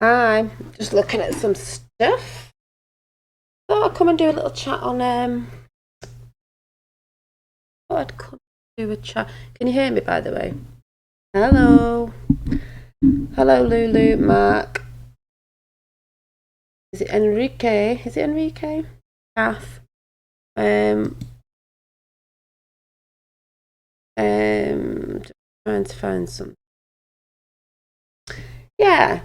I'm just looking at some stuff. Thought I'd come and do a little chat on thought I'd come and do a chat. Can you hear me, by the way? Hello. Hello, Lulu, Mark. Is it Enrique? Is it Enrique? Kath. Um just trying to find some. Yeah.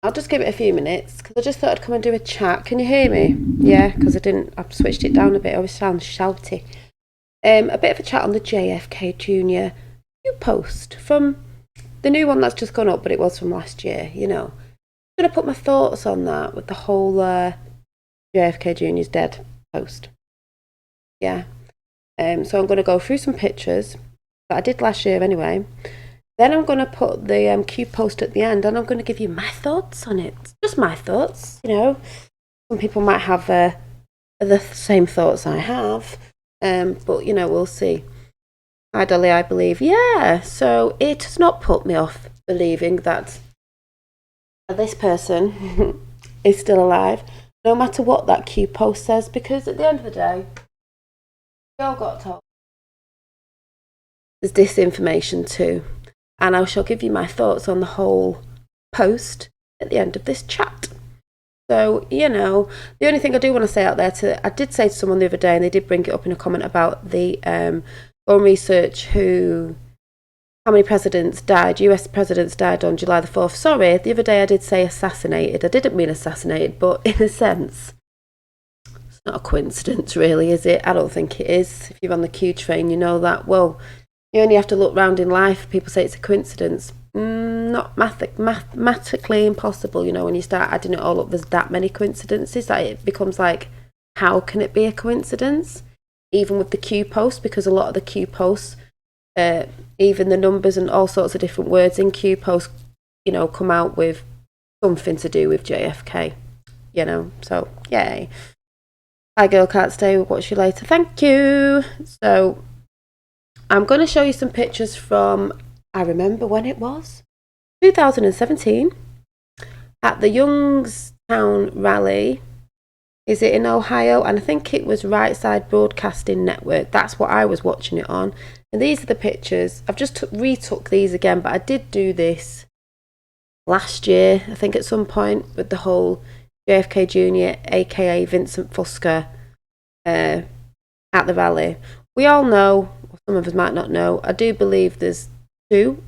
I'll just give it a few minutes because I just thought I'd come and do a chat. Can you hear me? Yeah, because I've switched it down a bit. I always sound shouty. A bit of a chat on the JFK Jr. new post from the new one that's just gone up, but it was from last year, I'm going to put my thoughts on that with the whole JFK Jr.'s dead post. Yeah. So I'm going to go through some pictures that I did last year anyway. Then I'm going to put the Q post at the end, and I'm going to give you my thoughts on it. Just my thoughts, Some people might have the same thoughts I have, but, we'll see. Hi, Dolly, I believe. Yeah, so it has not put me off believing that this person is still alive, no matter what that Q post says, because at the end of the day, we all got told there's disinformation too. And I shall give you my thoughts on the whole post at the end of this chat. So, the only thing I do want to say out there, I did say to someone the other day, and they did bring it up in a comment about the go and research how many presidents died, US presidents died on July the 4th. Sorry, the other day I did say assassinated. I didn't mean assassinated, but in a sense, it's not a coincidence really, is it? I don't think it is. If you're on the Q train, you know that. Well, you only have to look round in life. People say it's a coincidence. Not mathematically impossible, when you start adding it all up, there's that many coincidences that it becomes like, how can it be a coincidence? Even with the Q post, because a lot of the Q posts, even the numbers and all sorts of different words in Q posts, come out with something to do with JFK, so yay. Hi girl, can't stay, we'll watch you later. Thank you. So I'm going to show you some pictures from, I remember when it was, 2017, at the Youngstown rally. Is it in Ohio? And I think it was Right Side Broadcasting Network. That's what I was watching it on. And these are the pictures. I've just retook these again, but I did do this last year, I think at some point, with the whole JFK Jr., aka Vincent Fusca, at the rally. We all know, or some of us might not know, I do believe there's two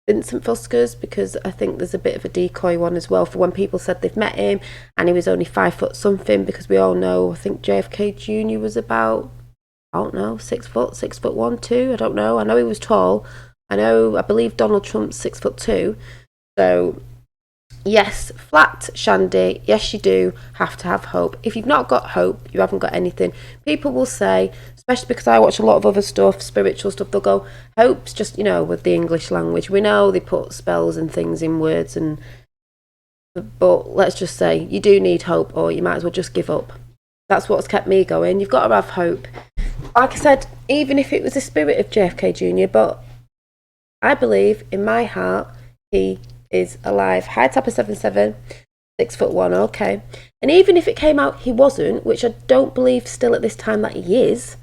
Vincent Fuscas, because I think there's a bit of a decoy one as well for when people said they've met him and he was only 5 foot something, because we all know, I think JFK Jr. was about, I don't know, 6 foot, 6'1", 2, I don't know. I know he was tall. I believe Donald Trump's 6'2". So yes, flat Shandy, yes you do have to have hope. If you've not got hope, you haven't got anything. People will say, especially because I watch a lot of other stuff, spiritual stuff, they'll go, hope's just, with the English language. We know they put spells and things in words, but let's just say, you do need hope, or you might as well just give up. That's what's kept me going. You've got to have hope. Like I said, even if it was the spirit of JFK Jr., but I believe in my heart he is alive. Height up of 7'7", 6'1", okay. And even if it came out he wasn't, which I don't believe still at this time that he is,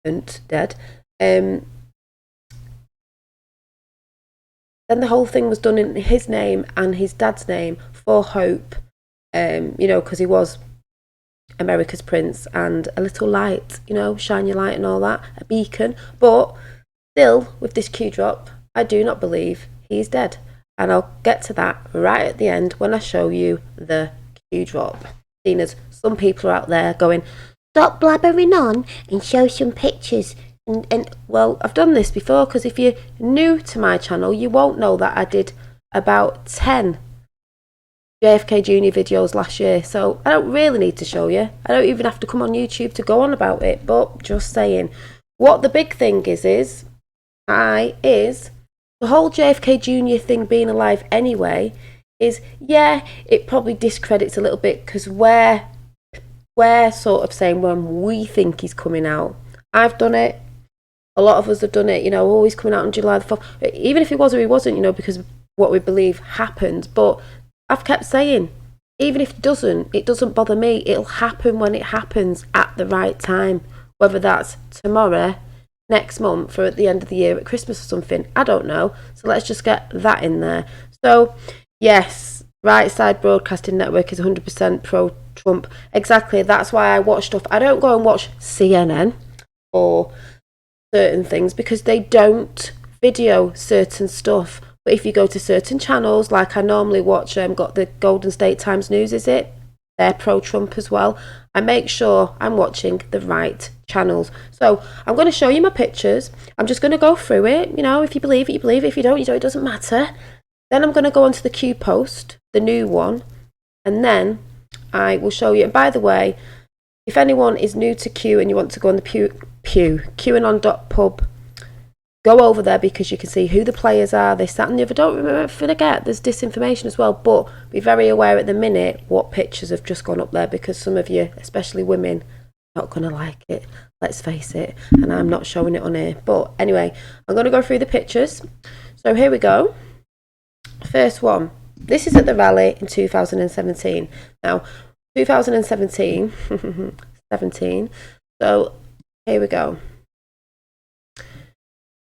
and dead, then the whole thing was done in his name and his dad's name for hope, because he was America's prince and a little light, shine your light and all that, a beacon. But still, with this Q drop, I do not believe he's dead. And I'll get to that right at the end when I show you the Q drop. Seeing as some people are out there going, stop blabbering on and show some pictures. And well, I've done this before, because if you're new to my channel, you won't know that I did about 10 JFK Jr. videos last year. So I don't really need to show you. I don't even have to come on YouTube to go on about it. But just saying, what the big thing is the whole JFK Jr. thing being alive anyway is, yeah, it probably discredits a little bit, because we're sort of saying when we think he's coming out. I've done it. A lot of us have done it, always coming out on July the 4th. Even if he was or he wasn't, because what we believe happened. But I've kept saying, even if it doesn't bother me. It'll happen when it happens at the right time. Whether that's tomorrow, next month, or at the end of the year at Christmas or something. I don't know. So let's just get that in there. So, yes, Right Side Broadcasting Network is 100% pro-Trump. Exactly. That's why I watch stuff. I don't go and watch CNN or certain things because they don't video certain stuff. But if you go to certain channels, like I normally watch, got the Golden State Times News, is it? They're pro-Trump as well. I make sure I'm watching the right channels. So I'm going to show you my pictures. I'm just going to go through it. You know, if you believe it, you believe it. If you don't, you don't. It doesn't matter. Then I'm going to go onto the Q post, the new one, and then I will show you. And by the way, if anyone is new to Q and you want to go on the QAnon.pub, go over there because you can see who the players are, this, that and the other. Don't forget, there's disinformation as well, but be very aware at the minute what pictures have just gone up there because some of you, especially women, are not going to like it, let's face it, and I'm not showing it on here. But anyway, I'm going to go through the pictures. So here we go. First one. This is at the rally in 2017. Now, 2017, 17. So here we go.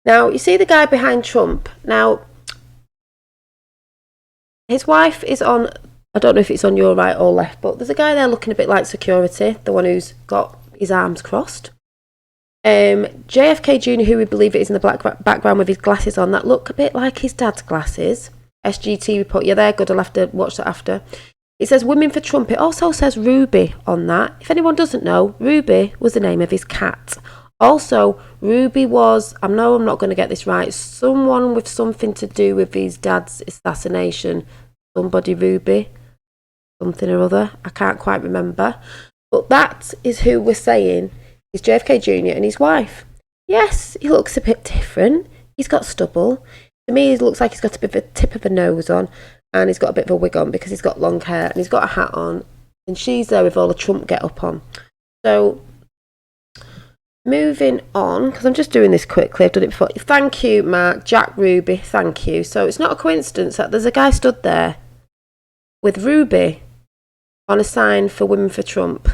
Now, you see the guy behind Trump. Now, his wife is on, I don't know if it's on your right or left, but there's a guy there looking a bit like security, the one who's got his arms crossed. JFK Jr., who we believe it is in the black background with his glasses on, that look a bit like his dad's glasses. SGT report, yeah, they're good, I'll have to watch that after. It says Women for Trump. It also says Ruby on that. If anyone doesn't know, Ruby was the name of his cat. Also, Ruby was, I know I'm not going to get this right, someone with something to do with his dad's assassination. Somebody Ruby, something or other. I can't quite remember. But that is who we're saying is JFK Jr. and his wife. Yes, he looks a bit different. He's got stubble. To me, he looks like he's got a bit of a tip of a nose on. And he's got a bit of a wig on because he's got long hair. And he's got a hat on. And she's there with all the Trump get-up on. So, moving on, because I'm just doing this quickly. I've done it before. Thank you, Mark. Jack Ruby, thank you. So, it's not a coincidence that there's a guy stood there with Ruby on a sign for Women for Trump.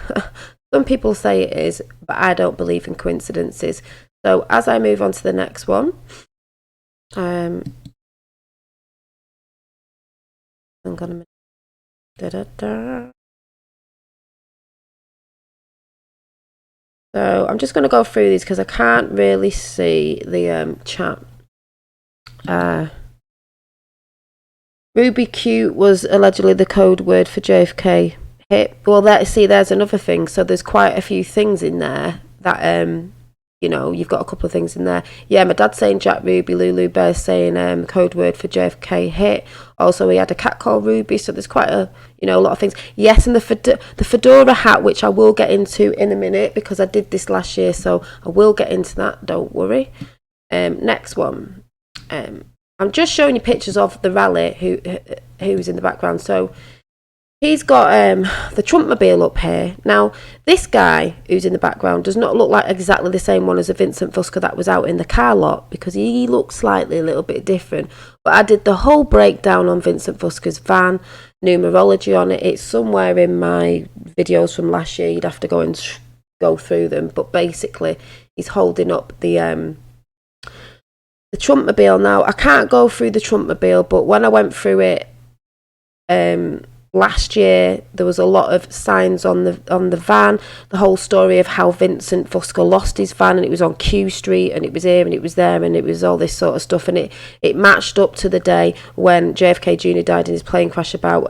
Some people say it is, but I don't believe in coincidences. So, as I move on to the next one, hang on a minute. So I'm just going to go through these because I can't really see the chat. Ruby Q was allegedly the code word for JFK hit. Well, there's another thing. So there's quite a few things in there that you've got a couple of things in there. Yeah, my dad's saying Jack Ruby, Lulu Bear's saying code word for JFK hit. Also, he had a cat called Ruby, so there's quite a lot of things. Yes, and the fedora hat, which I will get into in a minute because I did this last year, so I will get into that. Don't worry. Next one. I'm just showing you pictures of the rally who's in the background. So he's got the Trumpmobile up here. Now, this guy who's in the background does not look like exactly the same one as a Vincent Fusca that was out in the car lot because he looks slightly a little bit different. But I did the whole breakdown on Vincent Fusca's van, numerology on it. It's somewhere in my videos from last year. You'd have to go and go through them. But basically, he's holding up the Trumpmobile. Now, I can't go through the Trumpmobile, but when I went through it, last year there was a lot of signs on the van, the whole story of how Vincent Fusca lost his van and it was on Q Street and it was here and it was there and it was all this sort of stuff, and it matched up to the day when JFK Jr. died in his plane crash about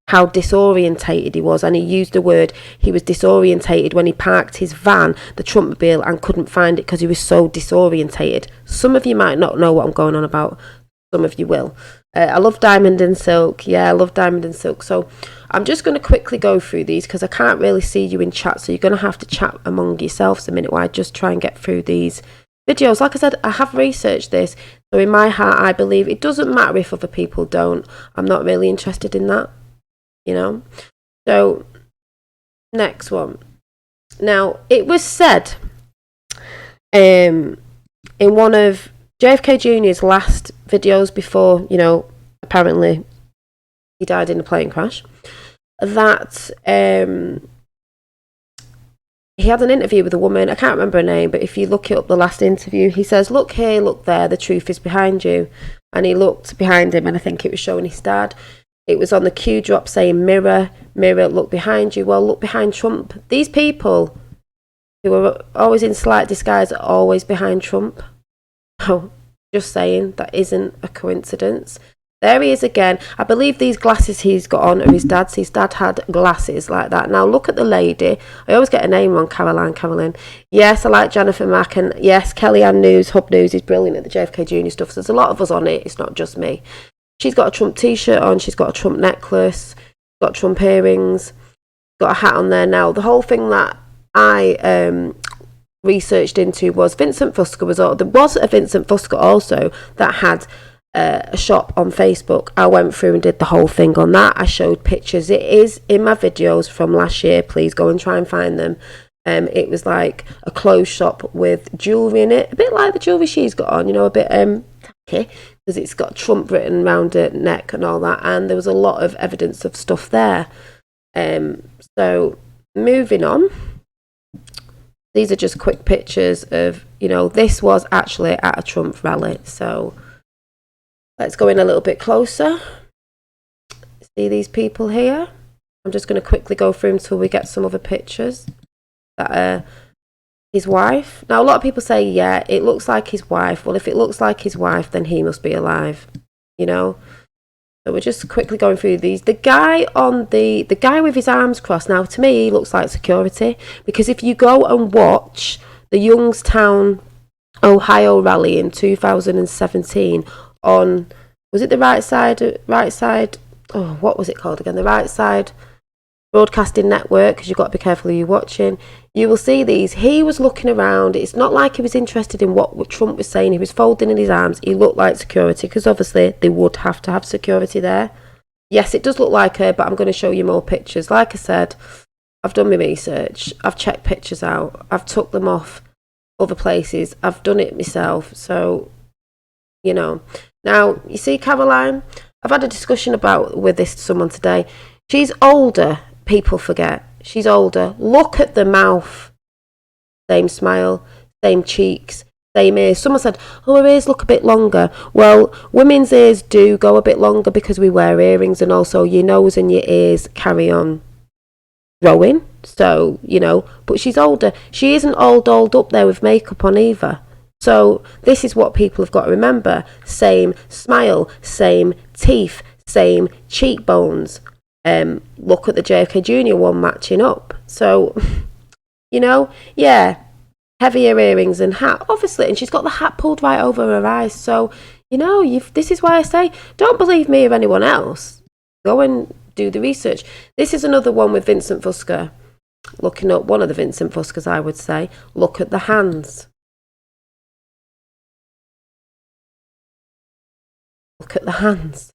how disorientated he was, and he used the word he was disorientated when he parked his van, the Trumpmobile, and couldn't find it because he was so disorientated. Some of you might not know what I'm going on about, some of you will. I love Diamond and Silk. Yeah, I love Diamond and Silk. So I'm just going to quickly go through these because I can't really see you in chat. So you're going to have to chat among yourselves a minute while I just try and get through these videos. Like I said, I have researched this. So in my heart, I believe it doesn't matter if other people don't. I'm not really interested in that, So next one. Now, it was said in one of JFK Jr.'s last videos before, apparently he died in a plane crash, that he had an interview with a woman, I can't remember her name, but if you look it up, the last interview, he says, look here, look there, the truth is behind you. And he looked behind him, and I think it was showing his dad. It was on the Q drop saying, mirror, mirror, look behind you. Well, look behind Trump. These people who are always in slight disguise are always behind Trump. Oh, just saying, that isn't a coincidence. There he is again. I believe these glasses he's got on are his dad's. His dad had glasses like that. Now look at the lady. I always get her name wrong, Carolyn. Yes, I like Jennifer Mack, and yes, Kellyanne News, Hub News is brilliant at the JFK Jr. stuff. So there's a lot of us on it. It's not just me. She's got a Trump t-shirt on. She's got a Trump necklace. Got Trump earrings. Got a hat on there. Now the whole thing that I researched into was Vincent Fusco. There was a Vincent Fusco also that had a shop on Facebook. I went through and did the whole thing on that. I showed pictures. It is in my videos from last year. Please go and try and find them. It was like a clothes shop with jewellery in it, a bit like the jewellery she's got on, a bit tacky, because it's got Trump written around her neck and all that, and there was a lot of evidence of stuff there. So moving on, these are just quick pictures of, this was actually at a Trump rally. So let's go in a little bit closer. See these people here? I'm just going to quickly go through until we get some other pictures. That are his wife. Now, a lot of people say, yeah, it looks like his wife. Well, if it looks like his wife, then he must be alive, So we're just quickly going through these. The guy with his arms crossed, now to me, he looks like security. Because if you go and watch the Youngstown, Ohio rally in 2017 on, was it the right side, oh, what was it called again? The Right Side Broadcasting Network, because you've got to be careful who you're watching. You will see these. He was looking around. It's not like he was interested in what Trump was saying. He was folding in his arms. He looked like security, because obviously they would have to have security there. Yes, it does look like her, but I'm going to show you more pictures. Like I said, I've done my research. I've checked pictures out. I've took them off other places. I've done it myself. So, Now, you see Caroline? I've had a discussion with someone today. She's older. People forget. She's older. Look at the mouth. Same smile, same cheeks, same ears. Someone said, her ears look a bit longer. Well, women's ears do go a bit longer because we wear earrings, and also your nose and your ears carry on growing. So, but she's older. She isn't old up there with makeup on either. So this is what people have got to remember. Same smile, same teeth, same cheekbones. Look at the JFK Jr. one matching up. So, yeah, heavier earrings and hat, obviously. And she's got the hat pulled right over her eyes. So, this is why I say, don't believe me or anyone else. Go and do the research. This is another one with Vincent Fusco. Looking up one of the Vincent Fuscos, I would say. Look at the hands. Look at the hands.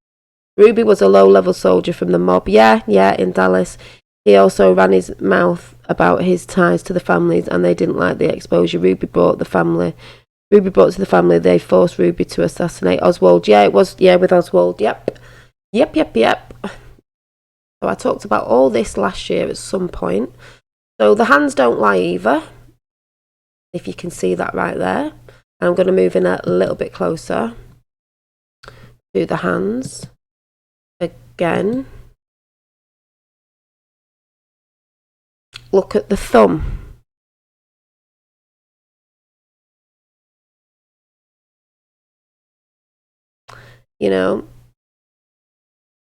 Ruby was a low-level soldier from the mob. Yeah, in Dallas. He also ran his mouth about his ties to the families, and they didn't like the exposure Ruby brought to the family. They forced Ruby to assassinate Oswald. Yeah, it was, with Oswald. Yep. So I talked about all this last year at some point. So the hands don't lie either, if you can see that right there. And I'm going to move in a little bit closer to the hands. Again, look at the thumb.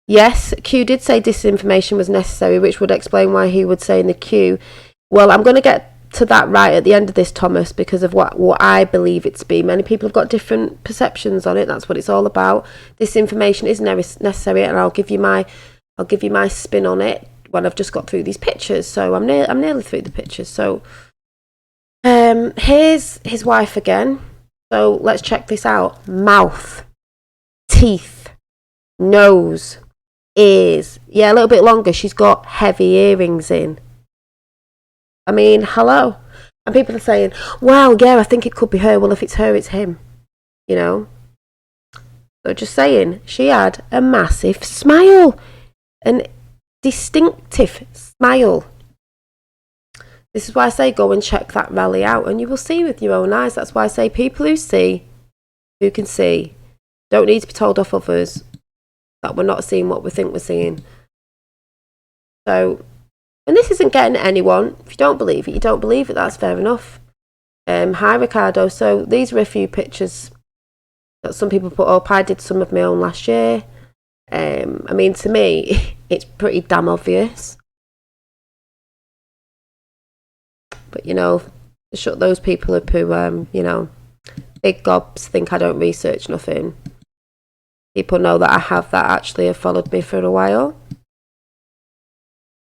Yes, Q did say disinformation was necessary, which would explain why he would say in the Q. Well, I'm going to get to that right at the end of this, Thomas, because of what I believe it to be. Many people have got different perceptions on it. That's what it's all about. Disinformation is necessary, and I'll give you my spin on it when I've just got through these pictures. So I'm nearly through the pictures. So here's his wife again. So let's check this out. Mouth, teeth, nose, ears. Yeah, a little bit longer. She's got heavy earrings in. I mean, hello. And people are saying, well, yeah, I think it could be her. Well, if it's her, it's him. So just saying, she had a massive smile. an distinctive smile. This is why I say go and check that rally out, and you will see with your own eyes. That's why I say people who can see, don't need to be told off others that we're not seeing what we think we're seeing. So, and this isn't getting at anyone. If you don't believe it, you don't believe it. That's fair enough. Hi, Ricardo. So these are a few pictures that some people put up. I did some of my own last year. I mean, to me, it's pretty damn obvious. But, you know, shut those people up who, you know, big gobs think I don't research nothing. People know that I have actually have followed me for a while.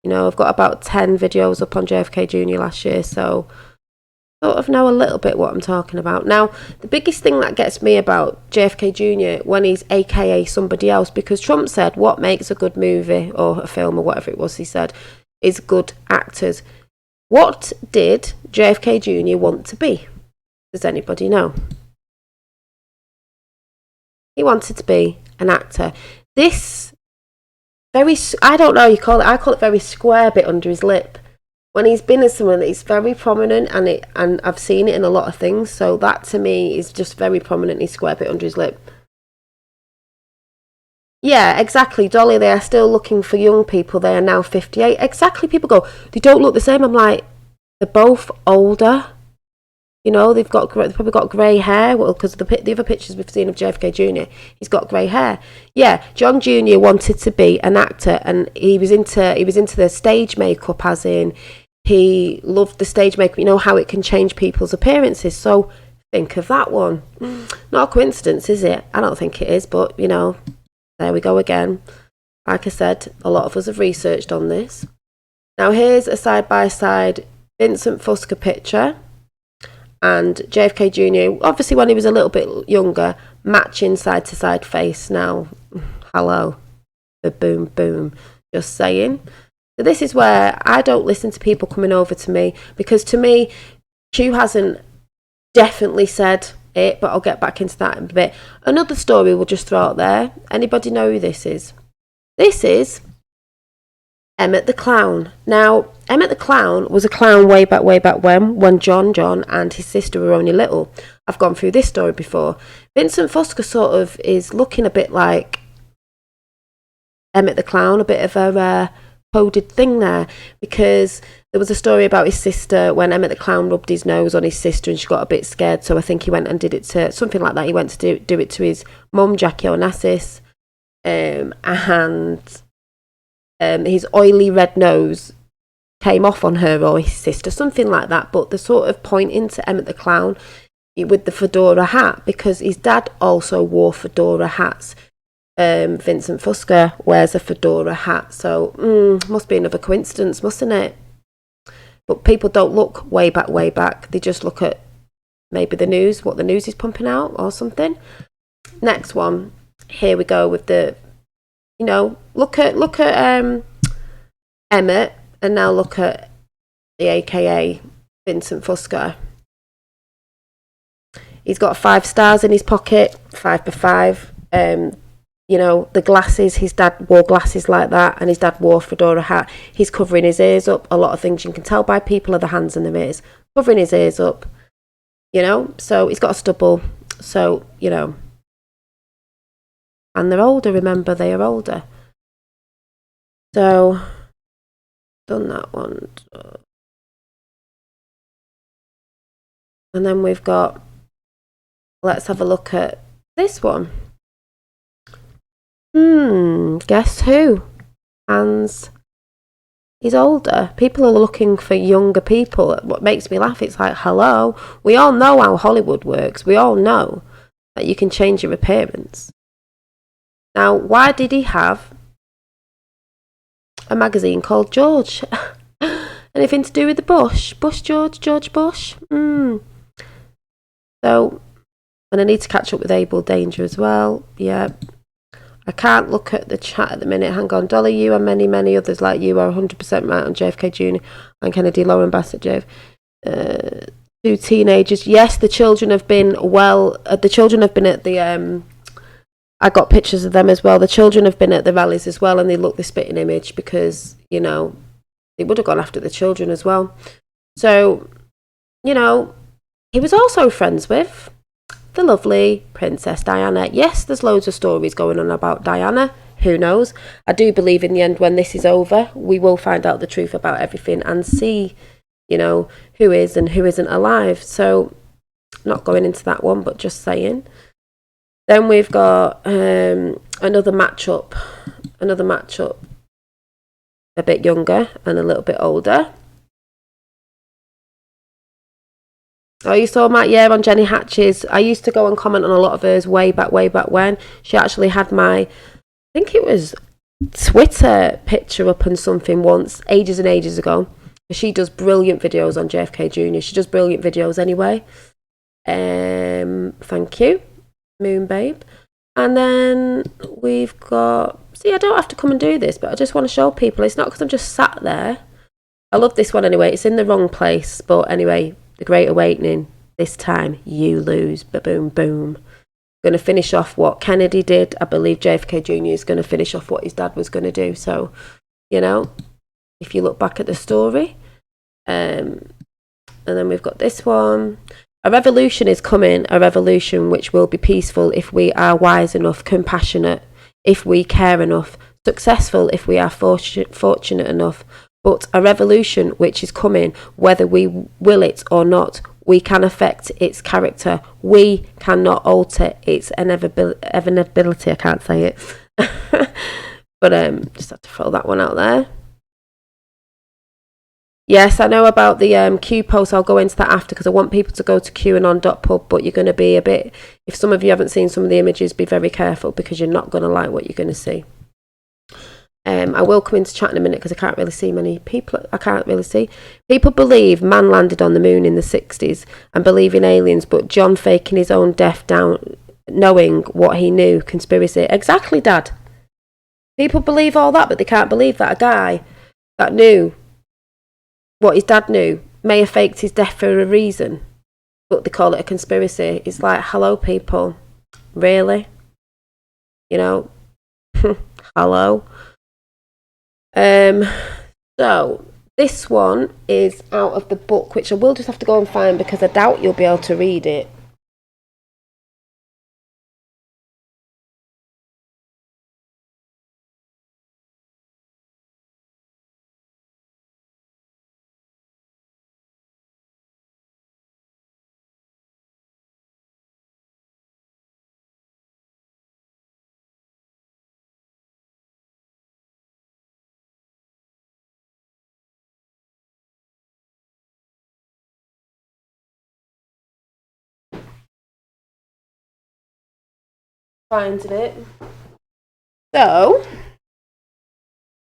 You know, I've got about 10 videos up on JFK Jr. last year, so sort of know a little bit what I'm talking about. Now, the biggest thing that gets me about JFK Jr. when he's AKA somebody else, because Trump said what makes a good movie or a film or whatever it was he said is good actors. What did JFK Jr. want to be? Does anybody know? He wanted to be an actor. This very, I don't know, I call it very square bit under his lip. When he's been as someone, it's very prominent, and I've seen it in a lot of things. So that to me is just very prominently square bit under his lip. Yeah, exactly, Dolly. They are still looking for young people. They are now 58. Exactly. People go, they don't look the same. I'm like, they're both older. You know, they've probably got grey hair. Well, because the other pictures we've seen of JFK Jr., he's got grey hair. Yeah, John Jr. wanted to be an actor, and he was into the stage makeup, as in he loved the stage makeup. You know how it can change people's appearances. So think of that one. Not a coincidence, is it? I don't think it is, but you know, there we go again. Like I said, a lot of us have researched on this. Now here's a side-by-side Vincent Fusca picture and JFK Jr. Obviously when he was a little bit younger, matching side-to-side face. Now, hello, boom, boom, just saying. So this is where I don't listen to people coming over to me, because to me, Q hasn't definitely said it, but I'll get back into that in a bit. Another story we'll just throw out there. Anybody know who this is? This is Emmett the Clown. Now, Emmett the Clown was a clown way back when John and his sister were only little. I've gone through this story before. Vincent Fusca sort of is looking a bit like Emmett the Clown, a bit of a coded thing there, because there was a story about his sister when Emmett the Clown rubbed his nose on his sister and she got a bit scared, so I think he went and did it to something like that. He went to do it to his mum, Jackie Onassis, and his oily red nose came off on her or his sister, something like that. But they're sort of pointing to Emmett the Clown with the fedora hat, because his dad also wore fedora hats. Vincent Fusca wears a fedora hat, so must be another coincidence, mustn't it? But people don't look way back. They just look at maybe the news, what the news is pumping out or something. Next one. Here we go with the, you know, look at Emmett, and now look at the AKA Vincent Fusca. He's got 5 stars in his pocket, 5 by 5. You know, the glasses, his dad wore glasses like that, and his dad wore a fedora hat. He's covering his ears up. A lot of things you can tell by people are the hands and the ears. Covering his ears up, you know. So he's got a stubble. So, you know. And they're older, remember, they are older. So, done that one. And then we've got, let's have a look at this one. Guess who? Hans. He's older. People are looking for younger people. What makes me laugh, it's like, hello, we all know how Hollywood works. We all know that you can change your appearance. Now, why did he have a magazine called George? Anything to do with the Bush? George Bush? So, and I need to catch up with Abel Danger as well. Yeah. I can't look at the chat at the minute. Hang on, Dolly, you and many others like you are 100% right on JFK Jr. and Kennedy, Lauren Bassett, Jeff. 2 teenagers. Yes, the children have been at the I got pictures of them as well. The children have been at the rallies as well, and they look the spitting image because, you know, they would have gone after the children as well. So, you know, he was also friends with the lovely Princess Diana. Yes, there's loads of stories going on about Diana. Who knows? I do believe in the end, when this is over, we will find out the truth about everything and see, you know, who is and who isn't alive. So, not going into that one, but just saying. Then we've got another matchup, a bit younger and a little bit older. Oh, you saw Matt, yeah, on Jenny Hatch's. I used to go and comment on a lot of hers way back when. She actually had my, I think it was Twitter picture up and something once, ages and ages ago. She does brilliant videos on JFK Jr. She does brilliant videos anyway. Thank you, Moon Babe. And then we've got, see, I don't have to come and do this, but I just want to show people. It's not because I'm just sat there. I love this one anyway. It's in the wrong place, but anyway, The Great Awakening. This time you lose. Ba-boom, boom. Going to finish off what Kennedy did. I believe JFK Jr. is going to finish off what his dad was going to do. So, you know, if you look back at the story. And then we've got this one. A revolution is coming, a revolution which will be peaceful if we are wise enough, compassionate if we care enough, successful if we are fortunate enough, but a revolution which is coming whether we will it or not. We can affect its character. We cannot alter its inevitability. I can't say it. But just have to throw that one out there. Yes, I know about the Q post. I'll go into that after because I want people to go to qanon.pub, but you're going to be a bit, if some of you haven't seen some of the images, be very careful because you're not going to like what you're going to see. I will come into chat in a minute because I can't really see many people. I can't really see. People believe man landed on the moon in the 60s and believe in aliens, but John faking his own death down, knowing what he knew, conspiracy. Exactly, Dad. People believe all that, but they can't believe that a guy that knew what his dad knew may have faked his death for a reason, but they call it a conspiracy. It's like, hello, people. Really? You know? Hello? So, this one is out of the book, which I will just have to go and find because I doubt you'll be able to read it. Finding it. So,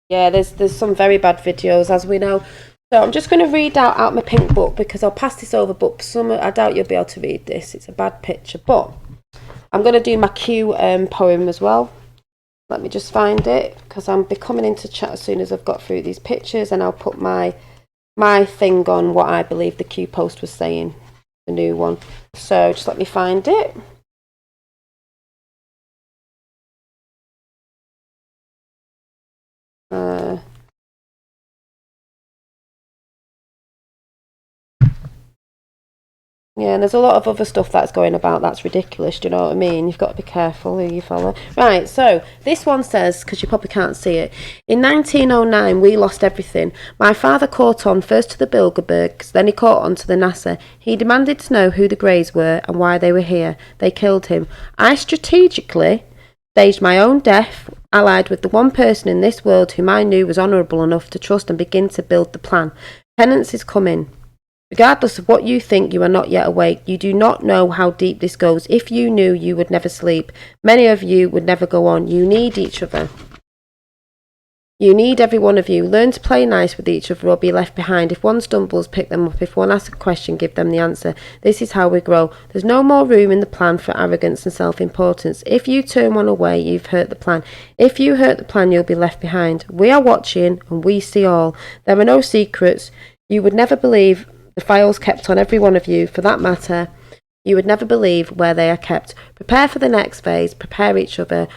yeah, there's some very bad videos, as we know. So I'm just going to read out my pink book because I'll pass this over, but I doubt you'll be able to read this. It's a bad picture, but I'm going to do my Q poem as well. Let me just find it because I'll be coming into chat as soon as I've got through these pictures, and I'll put my thing on what I believe the Q post was saying, the new one. So just let me find it. Yeah, and there's a lot of other stuff that's going about that's ridiculous, do you know what I mean? You've got to be careful who you follow. Right, so this one says, because you probably can't see it, in 1909 we lost everything. My father caught on first to the Bilderbergs, then he caught on to the NASA. He demanded to know who the Greys were and why they were here. They killed him. I strategically staged my own death, allied with the one person in this world whom I knew was honourable enough to trust and begin to build the plan. Penance is coming. Regardless of what you think, you are not yet awake. You do not know how deep this goes. If you knew, you would never sleep. Many of you would never go on. You need each other. You need every one of you. Learn to play nice with each other or be left behind. If one stumbles, pick them up. If one asks a question, give them the answer. This is how we grow. There's no more room in the plan for arrogance and self-importance. If you turn one away, you've hurt the plan. If you hurt the plan, you'll be left behind. We are watching and we see all. There are no secrets. You would never believe the files kept on every one of you. For that matter, You would never believe where they are kept. Prepare for the next phase. Prepare each other.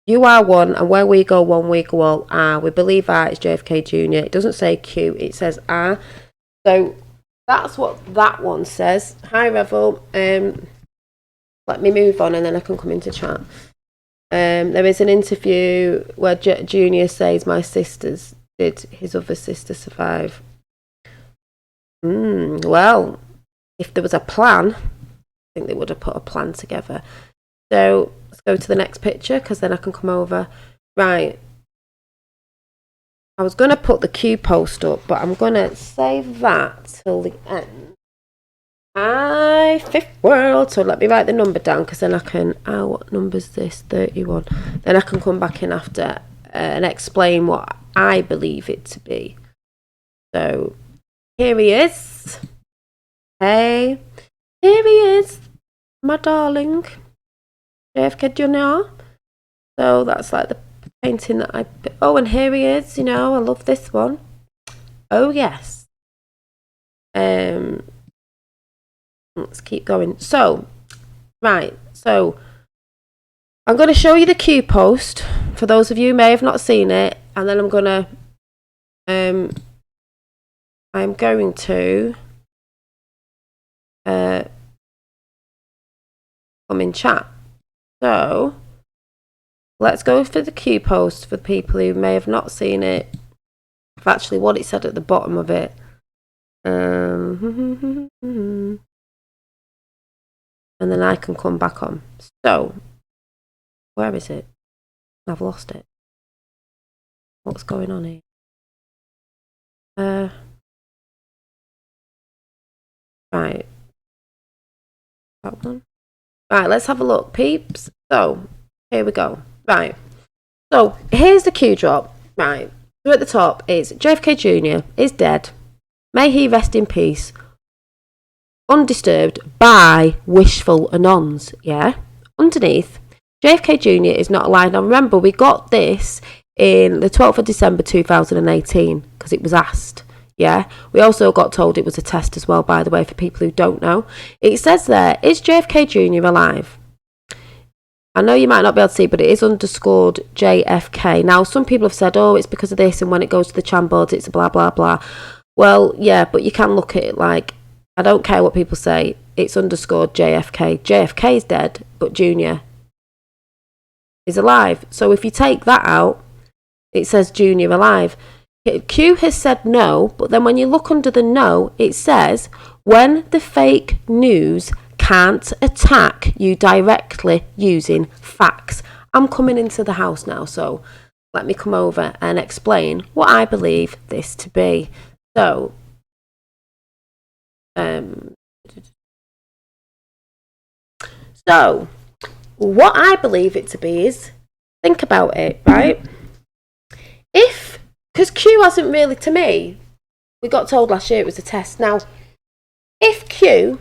You are one, and where we go one, we go all. R. We believe R is JFK Jr. It doesn't say Q, it says R. So that's what that one says. Hi, Revel. Let me move on, and then I can come into chat. There is an interview where Junior says, my sisters, did his other sister survive? Well, if there was a plan, I think they would have put a plan together. So let's go to the next picture, because then I can come over. Right. I was going to put the Q post up, but I'm going to save that till the end. Fifth world. So let me write the number down, because then I can... what number's this? 31. Then I can come back in after and explain what I believe it to be. So here he is. Hey, here he is, my darling, JFK Jr. So that's like the painting that I... Oh, and here he is, you know, I love this one. Oh, yes. Let's keep going. So, right, so I'm going to show you the Q post for those of you who may have not seen it, and then I'm going to come in chat. So let's go for the Q post for people who may have not seen it. Actually, what it said at the bottom of it. And then I can come back on. So, where is it? I've lost it. What's going on here? Right. That one. Right, let's have a look, peeps. So, here we go. Right. So, here's the Q drop. Right. So, at the top is JFK Jr. is dead. May he rest in peace. Undisturbed by wishful anons. Yeah. Underneath, JFK Jr. is not alive. Now, remember, we got this in the 12th of December 2018 because it was asked. Yeah, we also got told it was a test as well, by the way, for people who don't know. It says there, is JFK Jr. alive? I know you might not be able to see, but it is underscored JFK. Now, some people have said, oh, it's because of this, and when it goes to the Chan boards, it's blah, blah, blah. Well, yeah, but you can look at it like, I don't care what people say, it's underscored JFK. JFK is dead, but Jr. is alive. So if you take that out, it says Jr. alive. Q has said no, but then when you look under the no, it says, when the fake news can't attack you directly using facts. I'm coming into the house now, so let me come over and explain what I believe this to be. So, what I believe it to be is, think about it, right? Because Q hasn't really, to me, we got told last year it was a test. Now, if Q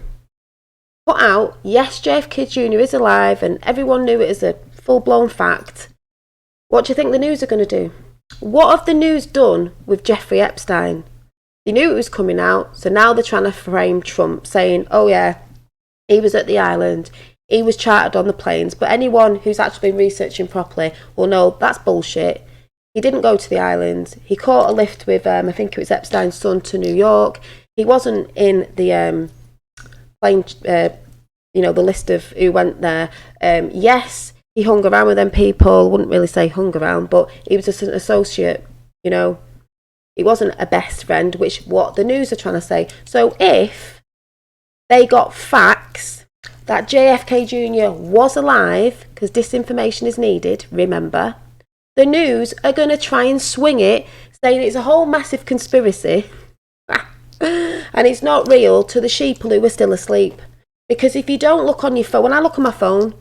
put out, yes, JFK Jr. is alive, and everyone knew it as a full-blown fact, what do you think the news are going to do? What have the news done with Jeffrey Epstein? They knew it was coming out, so now they're trying to frame Trump, saying, oh yeah, he was at the island, he was chartered on the planes, but anyone who's actually been researching properly will know that's bullshit. He didn't go to the island. He caught a lift with, I think it was Epstein's son, to New York. He wasn't in the plane, the list of who went there. Yes, he hung around with them people. Wouldn't really say hung around, but he was just an associate, you know. He wasn't a best friend, which what the news are trying to say. So if they got facts that JFK Jr. was alive, because disinformation is needed, remember, the news are going to try and swing it, saying it's a whole massive conspiracy and it's not real, to the sheeple who are still asleep. Because if you don't look on your phone, when I look on my phone,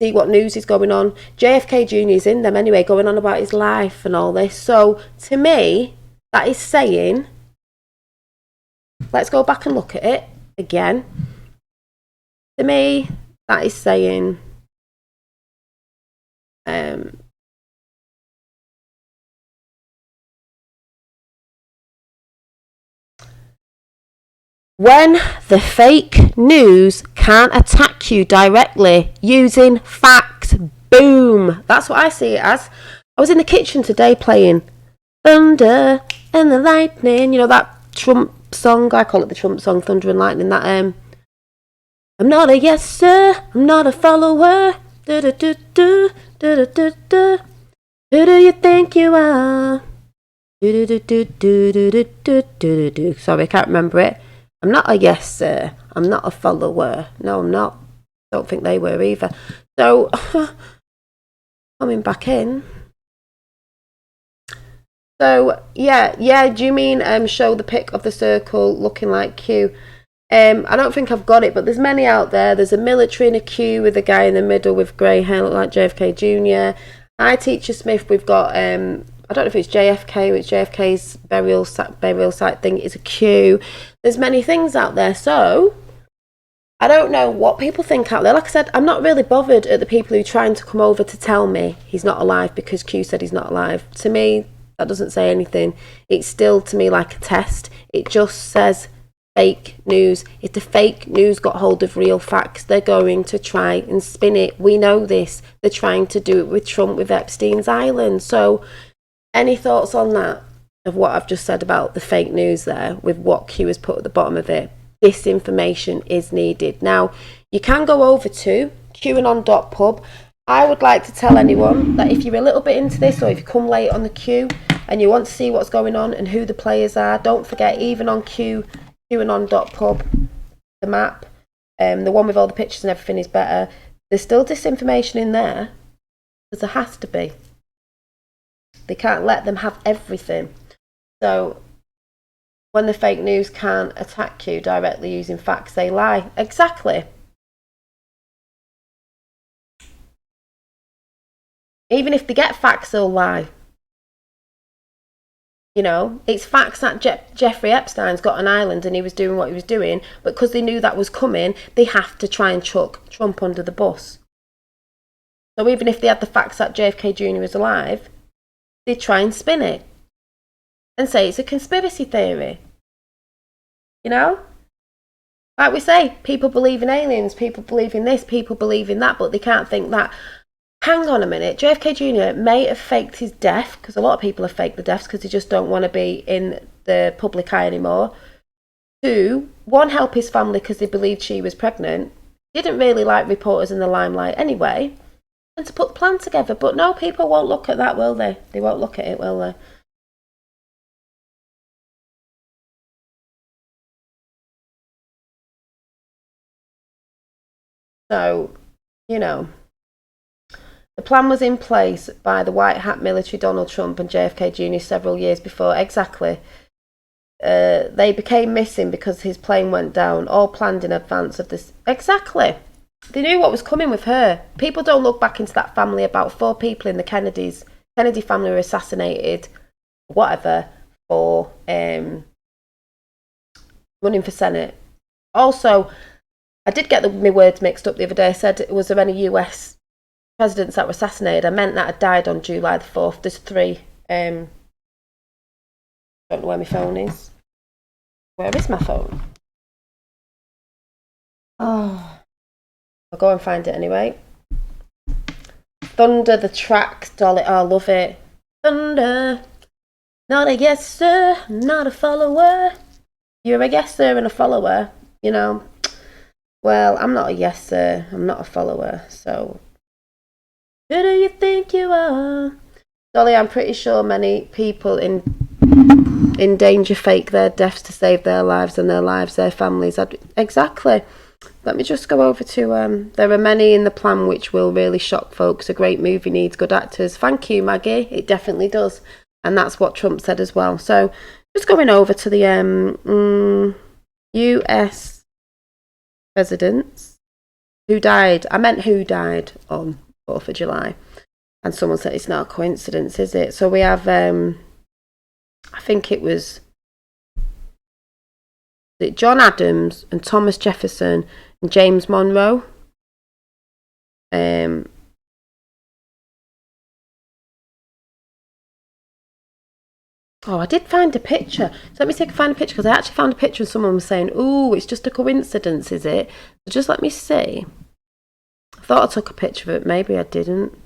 see what news is going on, JFK Jr. is in them anyway, going on about his life and all this. So to me, that is saying, let's go back and look at it again. To me, that is saying, When the fake news can't attack you directly using facts. Boom. That's what I see it as. I was in the kitchen today playing Thunder and the Lightning. You know that Trump song? I call it the Trump song, Thunder and Lightning. That I'm not a yes sir, I'm not a follower. Do do do do do do do. Who do you think you are? Do do do do do do do do do. Sorry, I can't remember it. I'm not a yes sir, I'm not a follower. No, I'm not. Don't think they were either. So coming back in. So yeah. Do you mean show the pic of the circle looking like Q? I don't think I've got it, but there's many out there. There's a military in a queue with a guy in the middle with grey hair, like JFK Jr. Hi, Teacher Smith. We've got I don't know if it's JFK, or it's JFK's burial site thing. It's a queue. There's many things out there, so I don't know what people think out there. Like I said, I'm not really bothered at the people who are trying to come over to tell me he's not alive because Q said he's not alive. To me, that doesn't say anything. It's still, to me, like a test. It just says fake news. If the fake news got hold of real facts, they're going to try and spin it. We know this. They're trying to do it with Trump, with Epstein's Island. So any thoughts on that, of what I've just said about the fake news there, with what Q has put at the bottom of it? This information is needed. Now, you can go over to qanon.pub. I would like to tell anyone that if you're a little bit into this, or if you come late on the queue and you want to see what's going on and who the players are, don't forget, even on qanon.pub, the map, the one with all the pictures and everything is better. There's still disinformation in there, because there has to be. They can't let them have everything. So when the fake news can't attack you directly using facts, they lie. Exactly. Even if they get facts, they'll lie. You know, it's facts that Jeffrey Epstein's got an island and he was doing what he was doing, but because they knew that was coming, they have to try and chuck Trump under the bus. So even if they had the facts that JFK Jr. was alive, they try and spin it and say it's a conspiracy theory. You know? Like we say, people believe in aliens, people believe in this, people believe in that, but they can't think that, hang on a minute, JFK Jr. may have faked his death, because a lot of people have faked the deaths because they just don't want to be in the public eye anymore. 2, 1, help his family because they believed she was pregnant. He didn't really like reporters in the limelight anyway. And to put the plan together. But no, people won't look at that, will they? They won't look at it, will they? So, you know, the plan was in place by the white hat military Donald Trump and JFK Jr. several years before. Exactly. They became missing because his plane went down, all planned in advance of this. Exactly. They knew what was coming with her. People don't look back into that family. About 4 people in the Kennedy family were assassinated, whatever, for running for Senate. Also, I did get my words mixed up the other day. I said, was there any US presidents that were assassinated? I meant that had died on July the 4th. There's 3. Don't know where my phone is. Where is my phone? Oh, I'll go and find it anyway. Thunder, the track, Dolly. Oh, I love it. Thunder. Not a yes sir, not a follower. You're a yes sir and a follower, you know. Well, I'm not a yes sir, I'm not a follower, so who do you think you are? Dolly, I'm pretty sure many people in danger fake their deaths to save their lives and their lives, their families. Exactly. Let me just go over to there are many in the plan which will really shock folks. A great movie needs good actors. Thank you, Maggie. It definitely does. And that's what Trump said as well. So just going over to the US presidents who died. I meant who died on 4th of July. And someone said it's not a coincidence, is it? So we have, I think it was John Adams and Thomas Jefferson and James Monroe. Oh, I did find a picture. So let me see if I can find a picture, because I actually found a picture and someone was saying, "Ooh, it's just a coincidence, is it?" So just let me see. I thought I took a picture of it. Maybe I didn't.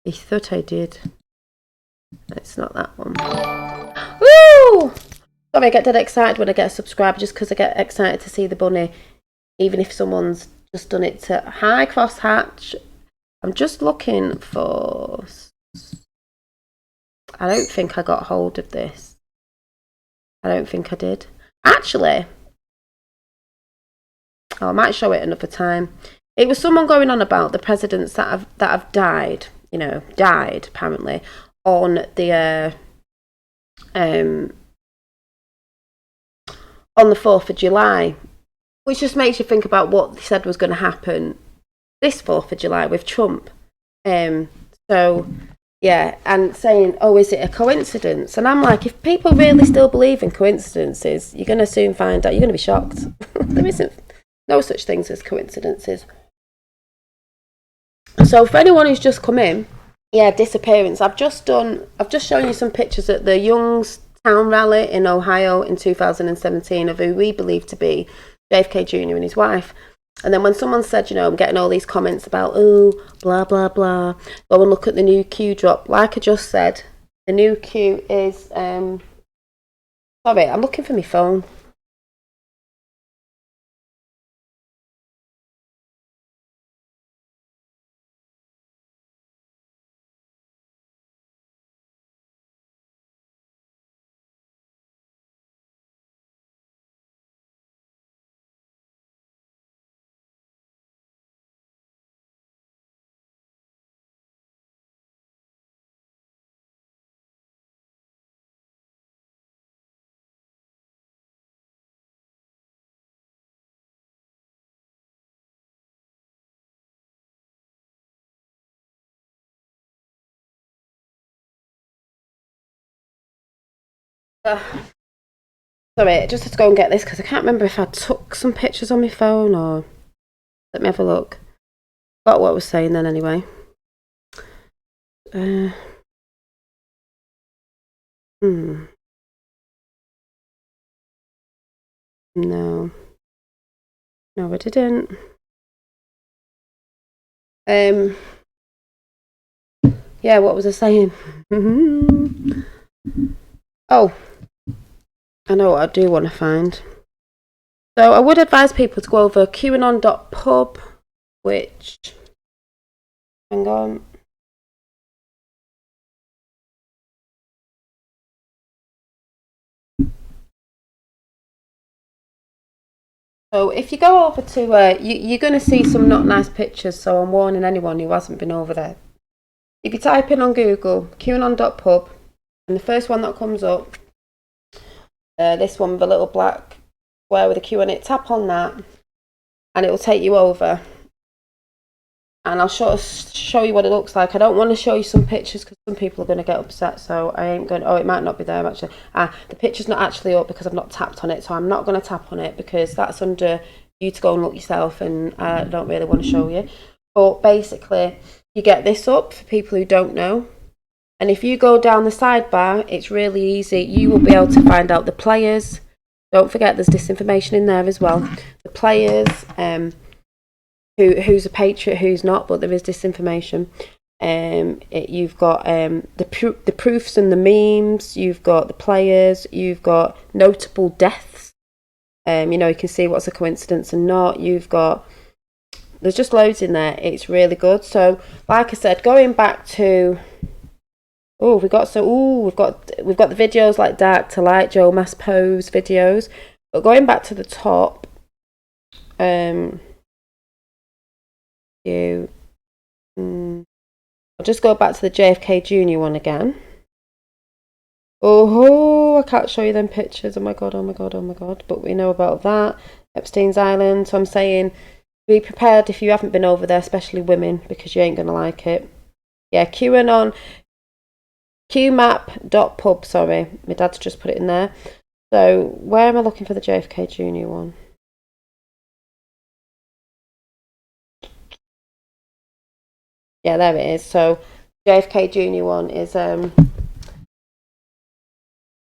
I thought I did. It's not that one. Woo! Sorry, I get dead excited when I get a subscriber, just because I get excited to see the bunny, even if someone's just done it to Hi Crosshatch. I'm just looking for... I don't think I got hold of this. I don't think I did. Actually, I might show it another time. It was someone going on about the presidents that have died. Died apparently on the 4th of July, which just makes you think about what they said was going to happen this 4th of July with Trump. So yeah, and saying, "Oh, is it a coincidence?" And I'm like, if people really still believe in coincidences, you're going to soon find out. You're going to be shocked. There isn't no such things as coincidences. So for anyone who's just come in, yeah, disappearance. I've just shown you some pictures at the Youngstown rally in Ohio in 2017 of who we believe to be JFK Jr. and his wife. And then when someone said, I'm getting all these comments about, oh, blah, blah, blah, go and look at the new Q drop. Like I just said, the new Q is, sorry, I'm looking for my phone. Sorry, just had to go and get this because I can't remember if I took some pictures on my phone or... Let me have a look. Got what I was saying then anyway. No. No, I didn't. Yeah, what was I saying? Oh, I know what I do want to find. So I would advise people to go over qanon.pub, which... Hang on. So if you go over to... you're going to see some not nice pictures, so I'm warning anyone who hasn't been over there. If you type in on Google, qanon.pub, and the first one that comes up, this one with a little black square with a Q on it, tap on that, and it will take you over. And I'll show you what it looks like. I don't want to show you some pictures because some people are going to get upset, so I ain't going... Oh, it might not be there actually. The picture's not actually up because I've not tapped on it, so I'm not going to tap on it because that's under you to go and look yourself, and I don't really want to show you. But basically, you get this up for people who don't know. And if you go down the sidebar, it's really easy. You will be able to find out the players. Don't forget there's disinformation in there as well. The players... who's a patriot, who's not, but there is disinformation. You've got the proofs and the memes. You've got the players. You've got notable deaths. You can see what's a coincidence and not. There's just loads in there. It's really good. So, like I said, going back to we've got the videos like Dark to Light, Joe Mass Pose videos. But going back to the top, I'll just go back to the JFK Jr. one again. Oh, I can't show you them pictures. Oh my god, oh my god, oh my god. But we know about that. Epstein's Island. So I'm saying be prepared if you haven't been over there, especially women, because you ain't going to like it. Yeah, QAnon, qmap.pub, sorry. My dad's just put it in there. So where am I looking for the JFK Jr. one? Yeah, there it is. So JFK Jr. one is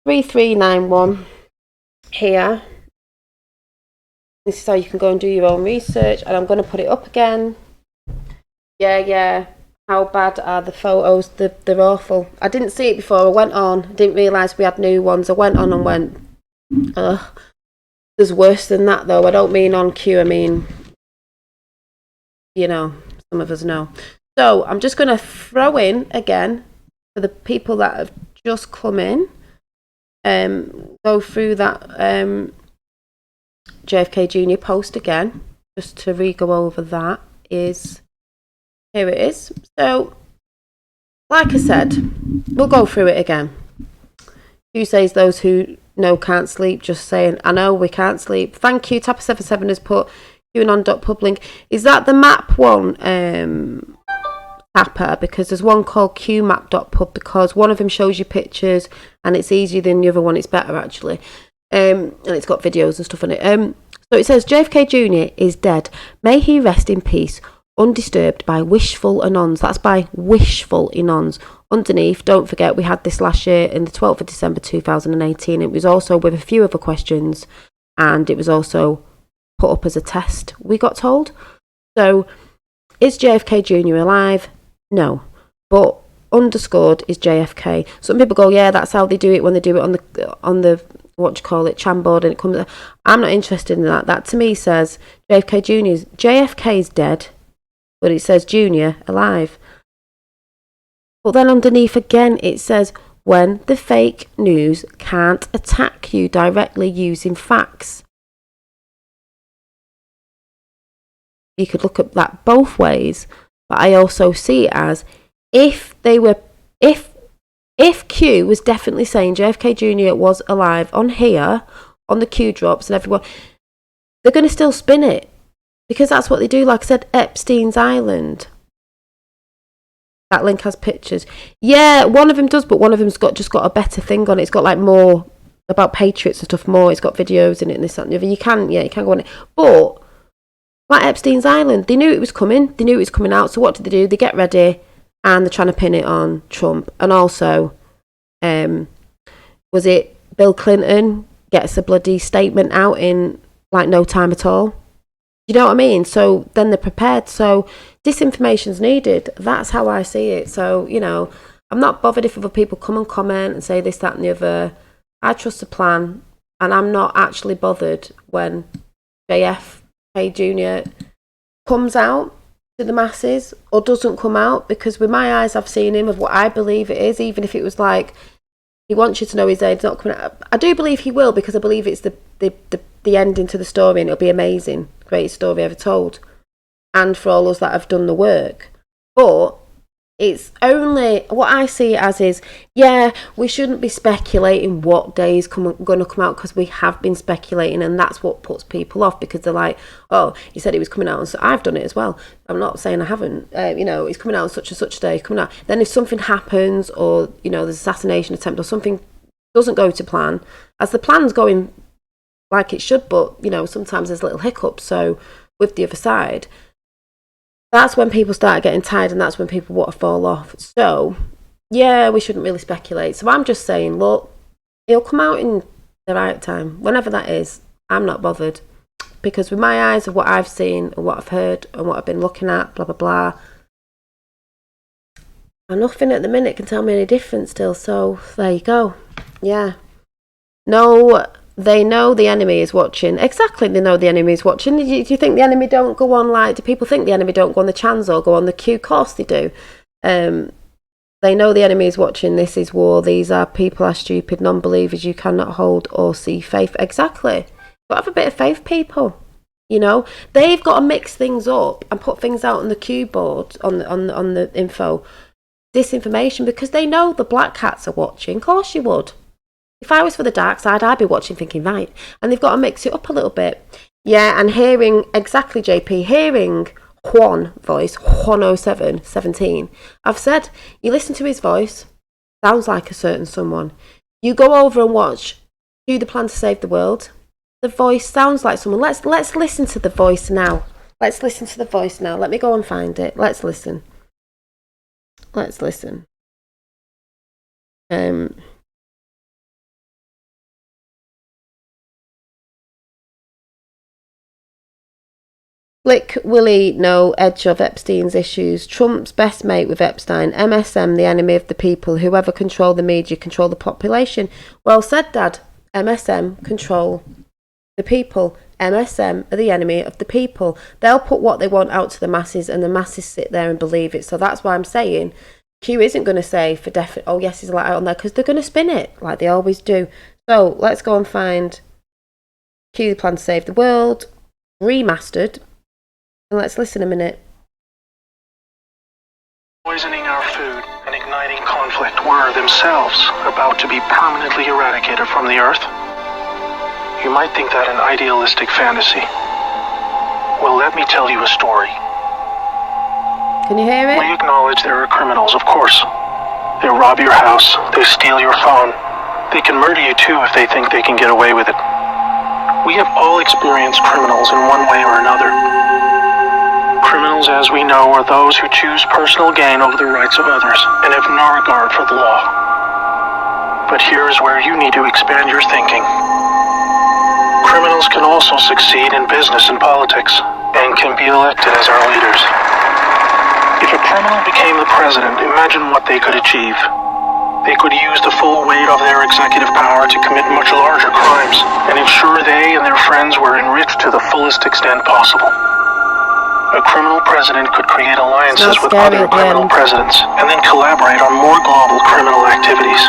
3391 here. This is how you can go and do your own research, and I'm going to put it up again. Yeah. How bad are the photos? They're awful. I didn't see it before. I went on. I didn't realise we had new ones. I went on and went, ugh. There's worse than that, though. I don't mean on cue. I mean, you know, some of us know. So I'm just going to throw in again for the people that have just come in. Go through that JFK Jr. post again, just to re-go over that. Here it is. So, like I said, we'll go through it again. Who says those who know can't sleep? Just saying, I know we can't sleep. Thank you. Tapper77 has put QAnon.pub link. Is that the map one, Tapper? Because there's one called QMap.pub, because one of them shows you pictures and it's easier than the other one. It's better, actually. And it's got videos and stuff on it. So it says, JFK Jr. is dead. May he rest in peace, undisturbed by wishful anons. That's by wishful anons. Underneath, don't forget, we had this last year in the 12th of December 2018. It was also with a few other questions, and it was also put up as a test, we got told. So, is JFK Jr. alive? No. But underscored is JFK. Some people go, yeah, that's how they do it when they do it on the Chambord, and it comes. I'm not interested in that. That to me says JFK is dead, but it says Junior alive. But then underneath again it says, when the fake news can't attack you directly using facts. You could look at that both ways, but I also see it as if Q was definitely saying JFK Jr. was alive on here, on the Q drops and everyone, they're going to still spin it, because that's what they do. Like I said, Epstein's Island. That link has pictures. Yeah, one of them does, but one of them's just got a better thing on it. It's got like more about Patriots and stuff more. It's got videos in it and this, that and the other. You can go on it. But like Epstein's Island, they knew it was coming. They knew it was coming out. So what did they do? They get ready and they're trying to pin it on Trump. And also, was it Bill Clinton gets a bloody statement out in like no time at all? You know what I mean? So then they're prepared. So disinformation's needed. That's how I see it. So, you know, I'm not bothered if other people come and comment and say this, that and the other. I trust the plan, and I'm not actually bothered when JFK Jr. comes out to the masses or doesn't come out, because with my eyes I've seen him of what I believe it is, even if it was like he wants you to know he's there, he's not coming out. I do believe he will, because I believe it's the ending to the story, and it'll be amazing. Greatest story ever told. And for all us that have done the work. But it's only, what I see it as is, yeah, we shouldn't be speculating what day is going to come out, because we have been speculating, and that's what puts people off, because they're like, oh, he said it was coming out, and so I've done it as well. I'm not saying I haven't. You know, it's coming out on such and such day, coming out. Then if something happens, or, you know, there's assassination attempt, or something doesn't go to plan, as the plan's going like it should, but, you know, sometimes there's little hiccups. So with the other side, that's when people start getting tired, and that's when people want to fall off. So yeah, we shouldn't really speculate. So I'm just saying, look, it'll come out in the right time, whenever that is. I'm not bothered, because with my eyes of what I've seen and what I've heard and what I've been looking at, blah blah blah, and nothing at the minute can tell me any different still. So there you go. Yeah, no. They know the enemy is watching. Exactly, they know the enemy is watching. Do you think the enemy don't go on, like, do people think the enemy don't go on the chans or go on the Q? Of course they do. They know the enemy is watching. This is war. These are people are stupid, non-believers. You cannot hold or see faith. Exactly. But have a bit of faith, people. You know, they've got to mix things up and put things out on the Q board, on the info, disinformation, because they know the black hats are watching. Of course you would. If I was for the dark side, I'd be watching thinking, right, and they've got to mix it up a little bit. Yeah, and hearing, exactly, JP, hearing Juan voice, Juan07, 17, I've said, you listen to his voice, sounds like a certain someone. You go over and watch Do the Plan to Save the World, the voice sounds like someone. Let's listen to the voice now. Let's listen to the voice now. Let me go and find it. Let's listen. Slick Willie, no edge of Epstein's issues. Trump's best mate with Epstein. MSM, the enemy of the people. Whoever control the media, control the population. Well said, Dad. MSM control the people. MSM are the enemy of the people. They'll put what they want out to the masses, and the masses sit there and believe it. So that's why I'm saying Q isn't going to say for definite, oh yes, he's like out on there, because they're going to spin it like they always do. So let's go and find Q, the Plan to Save the World, remastered, and let's listen a minute. Poisoning our food and igniting conflict were themselves about to be permanently eradicated from the earth. You might think that an idealistic fantasy. Well, let me tell you a story. Can you hear it? We acknowledge there are criminals, of course. They rob your house, they steal your phone. They can murder you too if they think they can get away with it. We have all experienced criminals in one way or another. Criminals, as we know, are those who choose personal gain over the rights of others and have no regard for the law. But here's where you need to expand your thinking. Criminals can also succeed in business and politics and can be elected as our leaders. If a criminal became the president, imagine what they could achieve. They could use the full weight of their executive power to commit much larger crimes and ensure they and their friends were enriched to the fullest extent possible. A criminal president could create alliances with other criminal presidents and then collaborate on more global criminal activities.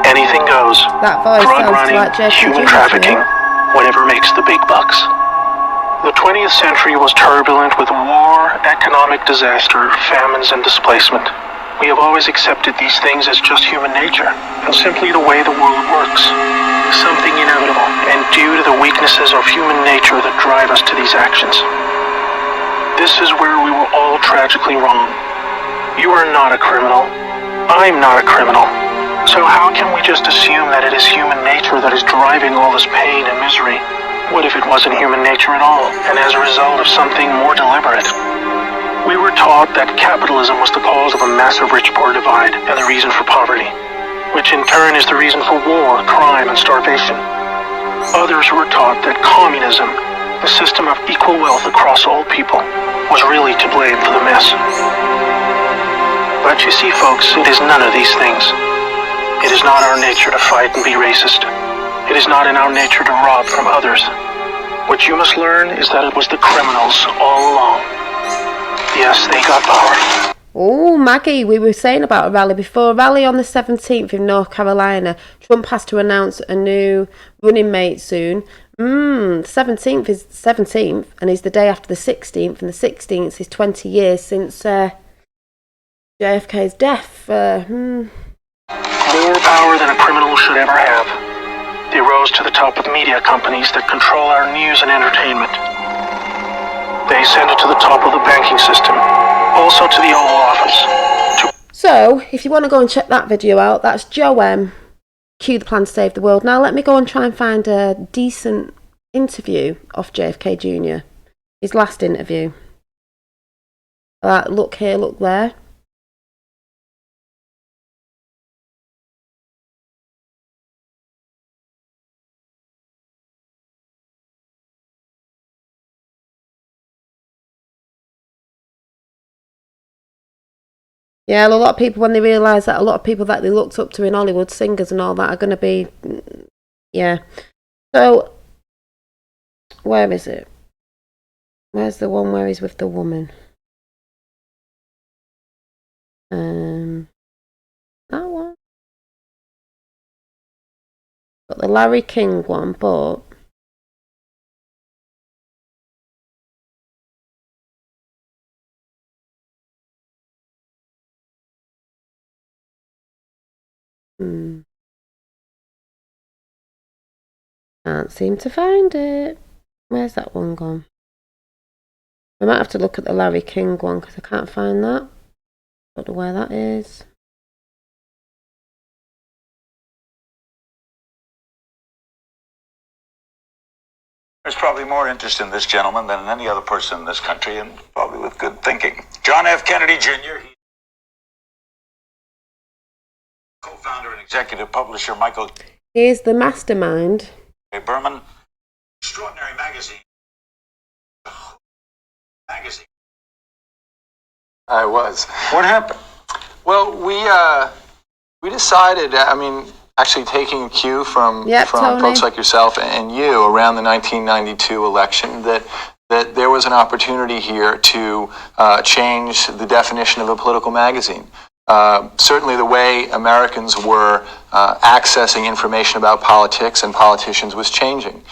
Anything goes. That voice Drug sounds running, like Jason human trafficking, whatever makes the big bucks. The 20th century was turbulent with war, economic disaster, famines, and displacement. We have always accepted these things as just human nature, and simply the way the world works. Something inevitable, and due to the weaknesses of human nature that drive us to these actions. This is where we were all tragically wrong. You are not a criminal. I'm not a criminal. So how can we just assume that it is human nature that is driving all this pain and misery? What if it wasn't human nature at all, and as a result of something more deliberate? We were taught that capitalism was the cause of a massive rich-poor divide and the reason for poverty, which in turn is the reason for war, crime, and starvation. Others were taught that communism, the system of equal wealth across all people, was really to blame for the mess. But you see, folks, it is none of these things. It is not our nature to fight and be racist. It is not in our nature to rob from others. What you must learn is that it was the criminals all along. Yes, they got power. Oh, Maggie, we were saying about a rally before. A rally on the 17th in North Carolina. Trump has to announce a new running mate soon. 17th is 17th, and is the day after the 16th, and the 16th is 20 years since JFK's death. More power than a criminal should ever have. They rose to the top of media companies that control our news and entertainment. They ascended to the top of the banking system, also to the Oval Office. So, if you want to go and check that video out, that's Joe M. Q, the Plan to Save the World. Now, let me go and try and find a decent interview of JFK Jr. His last interview. Look here, look there. Yeah, a lot of people, when they realise that a lot of people that they looked up to in Hollywood, singers and all that, are going to be, yeah. So, where is it? Where's the one where he's with the woman? That one. Got the Larry King one, but can't seem to find it. Where's that one gone? I might have to look at the Larry King one because I can't find that. Don't know where that is. There's probably more interest in this gentleman than in any other person in this country, and probably with good thinking. John F. Kennedy Jr., co-founder and executive publisher Michael Here's the mastermind. Berman, extraordinary magazine. Magazine. I was. What happened? Well, we decided. I mean, actually taking a cue from Tony. folks like yourself and you around the 1992 election, that there was an opportunity here to change the definition of a political magazine. Certainly, the way Americans were accessing information about politics and politicians was changing.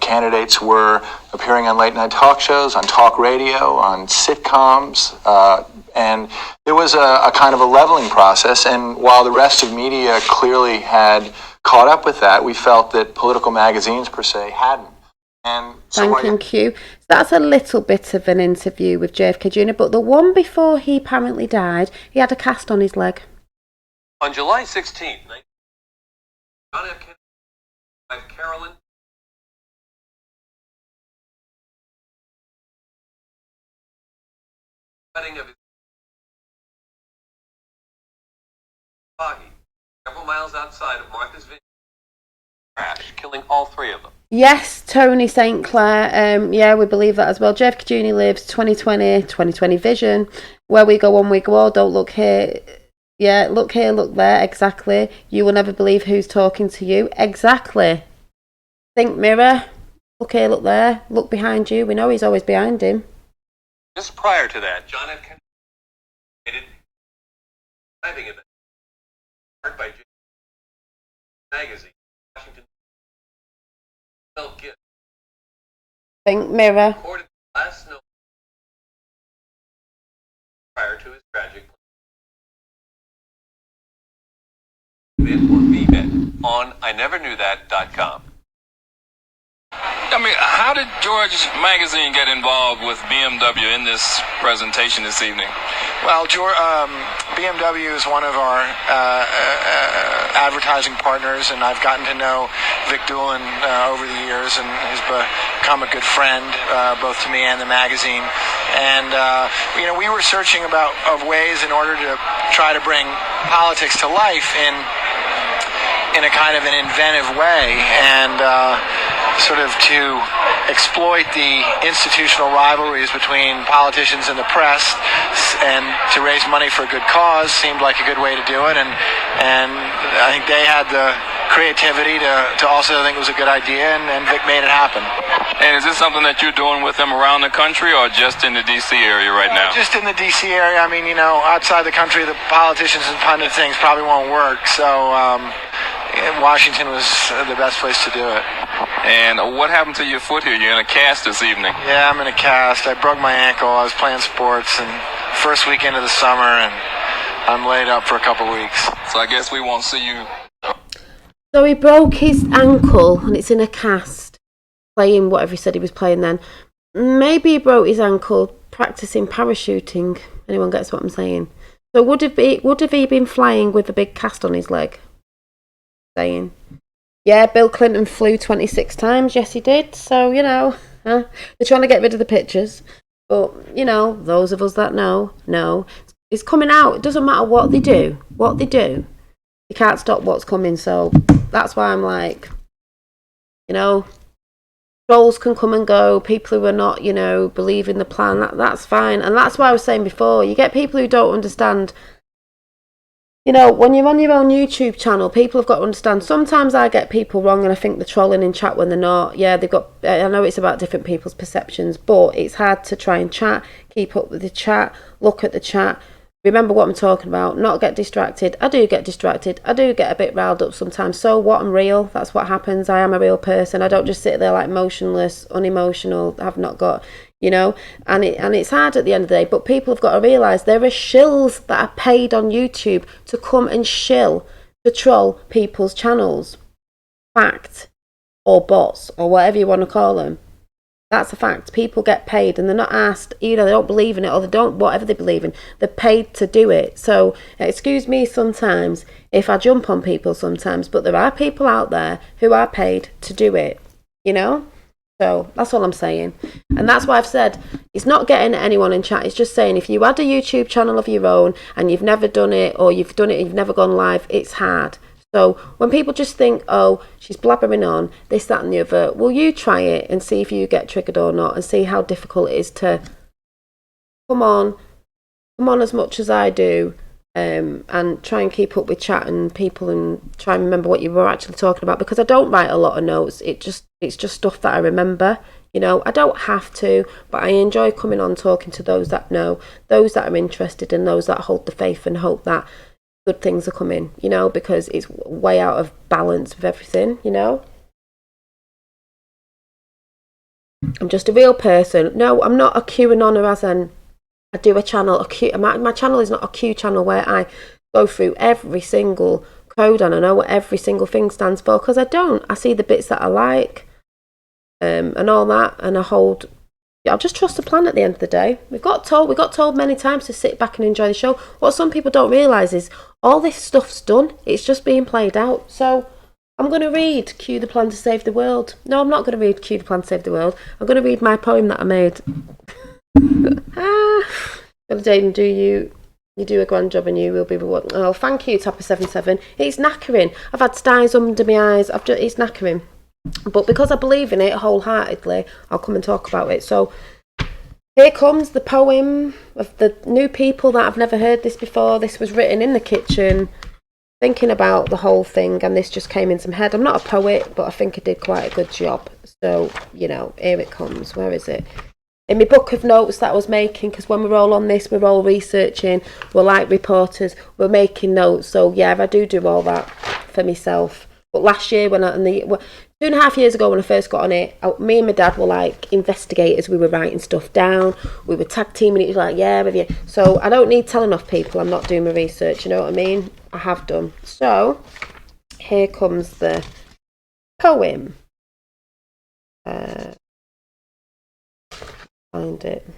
Candidates were appearing on late night talk shows, on talk radio, on sitcoms, and there was a kind of a leveling process. And while the rest of media clearly had caught up with that, we felt that political magazines per se hadn't. And so Thank you. So that's a little bit of an interview with JFK Jr., but the one before he apparently died, he had a cast on his leg. On July 16th, John F. Kennedy, wife Carolyn, wedding of his Foggy, several miles outside of Martha's Vineyard, crash, killing all three of them. Yes, Tony St. Clair. Yeah, we believe that as well. JFK Jr. lives 2020 vision. Where we go on, we go all. Don't look here. Yeah, look here, look there. Exactly. You will never believe who's talking to you. Exactly. Think mirror. Look here, look there. Look behind you. We know he's always behind him. Just prior to that, John F. Kennedy created a diving event marked by JFK magazine, Washington. Gift Think mirror. recorded last November prior to his tragic event or VBet on IneverKnewThat.com. I mean, how did George Magazine get involved with BMW in this presentation this evening? Well, BMW is one of our advertising partners, and I've gotten to know Vic Doolin over the years, and he's become a good friend, both to me and the magazine. And we were searching of ways in order to try to bring politics to life in a kind of an inventive way, and sort of to exploit the institutional rivalries between politicians and the press, and to raise money for a good cause seemed like a good way to do it. And I think they had the creativity to also think it was a good idea, and Vic made it happen. And is this something that you're doing with them around the country or just in the D.C. area right now? Just in the D.C. area. I mean, outside the country, the politicians and pundit things probably won't work. So Washington was the best place to do it. And what happened to your foot here? You're in a cast this evening. Yeah, I'm in a cast. I broke my ankle. I was playing sports, and first weekend of the summer, and I'm laid up for a couple weeks. So I guess we won't see you. So he broke his ankle, and it's in a cast, playing whatever he said he was playing then. Maybe he broke his ankle practicing parachuting. Anyone gets what I'm saying? So would have he been flying with a big cast on his leg? Saying, yeah, Bill Clinton flew 26 times. Yes, he did. So they're trying to get rid of the pictures, but those of us that know it's coming out. It doesn't matter what they do. You can't stop what's coming. So that's why I'm like, trolls can come and go. People who are not, believe in the plan, that's fine. And that's why I was saying before, you get people who don't understand. When you're on your own YouTube channel, people have got to understand. Sometimes I get people wrong and I think they're trolling in chat when they're not. Yeah, I know it's about different people's perceptions, but it's hard to try and chat, keep up with the chat, look at the chat, remember what I'm talking about, not get distracted. I do get distracted. I do get a bit riled up sometimes. So what? I'm real. That's what happens. I am a real person. I don't just sit there like motionless, unemotional, have not got... and it's hard at the end of the day, but people have got to realise there are shills that are paid on YouTube to come and shill, to troll people's channels. Fact. Or bots, or whatever you want to call them. That's a fact. People get paid and they're not asked, they don't believe in it, or they don't, whatever they believe in, they're paid to do it. So, excuse me sometimes if I jump on people sometimes, but there are people out there who are paid to do it, So that's all I'm saying. And that's why I've said it's not getting at anyone in chat. It's just saying if you had a YouTube channel of your own and you've never done it, or you've done it and you've never gone live, it's hard. So when people just think, oh, she's blabbering on, this, that and the other, will you try it and see if you get triggered or not, and see how difficult it is to come on as much as I do, and try and keep up with chat and people and try and remember what you were actually talking about, because I don't write a lot of notes. It's just stuff that I remember. You know, I don't have to, but I enjoy coming on talking to those that know, those that are interested, and those that hold the faith and hope that good things are coming, you know, because it's way out of balance with everything, you know. I'm just a real person. No, I'm not a QAnoner as in I do a channel. My channel is not a Q channel where I go through every single code and I know what every single thing stands for, because I don't. I see the bits that I like, and all that, and I'll just trust the plan at the end of the day. We got told many times to sit back and enjoy the show. What some people don't realise is all this stuff's done. It's just being played out. So I'm going to read Q the Plan to Save the World. No, I'm not going to read Q the Plan to Save the World. I'm going to read my poem that I made. Jaden, you do a grand job and you will be rewarded. Oh, thank you, Tapper77. It's knackering. I've had styes under my eyes. It's knackering. But because I believe in it wholeheartedly, I'll come and talk about it. So here comes the poem of the new people that have never heard this before. This was written in the kitchen, thinking about the whole thing, and this just came into my head. I'm not a poet, but I think I did quite a good job. So, you know, here it comes. Where is it? In my book of notes that I was making, because when we're all on this, we're all researching, we're like reporters, we're making notes. So yeah, I do all that for myself. But last year, 2.5 years ago when I first got on it, me and my dad were like investigators. We were writing stuff down. We were tag teaming it. It was like, yeah, with you. So I don't need telling off people. I'm not doing my research. You know what I mean? I have done. So here comes the poem. Find it.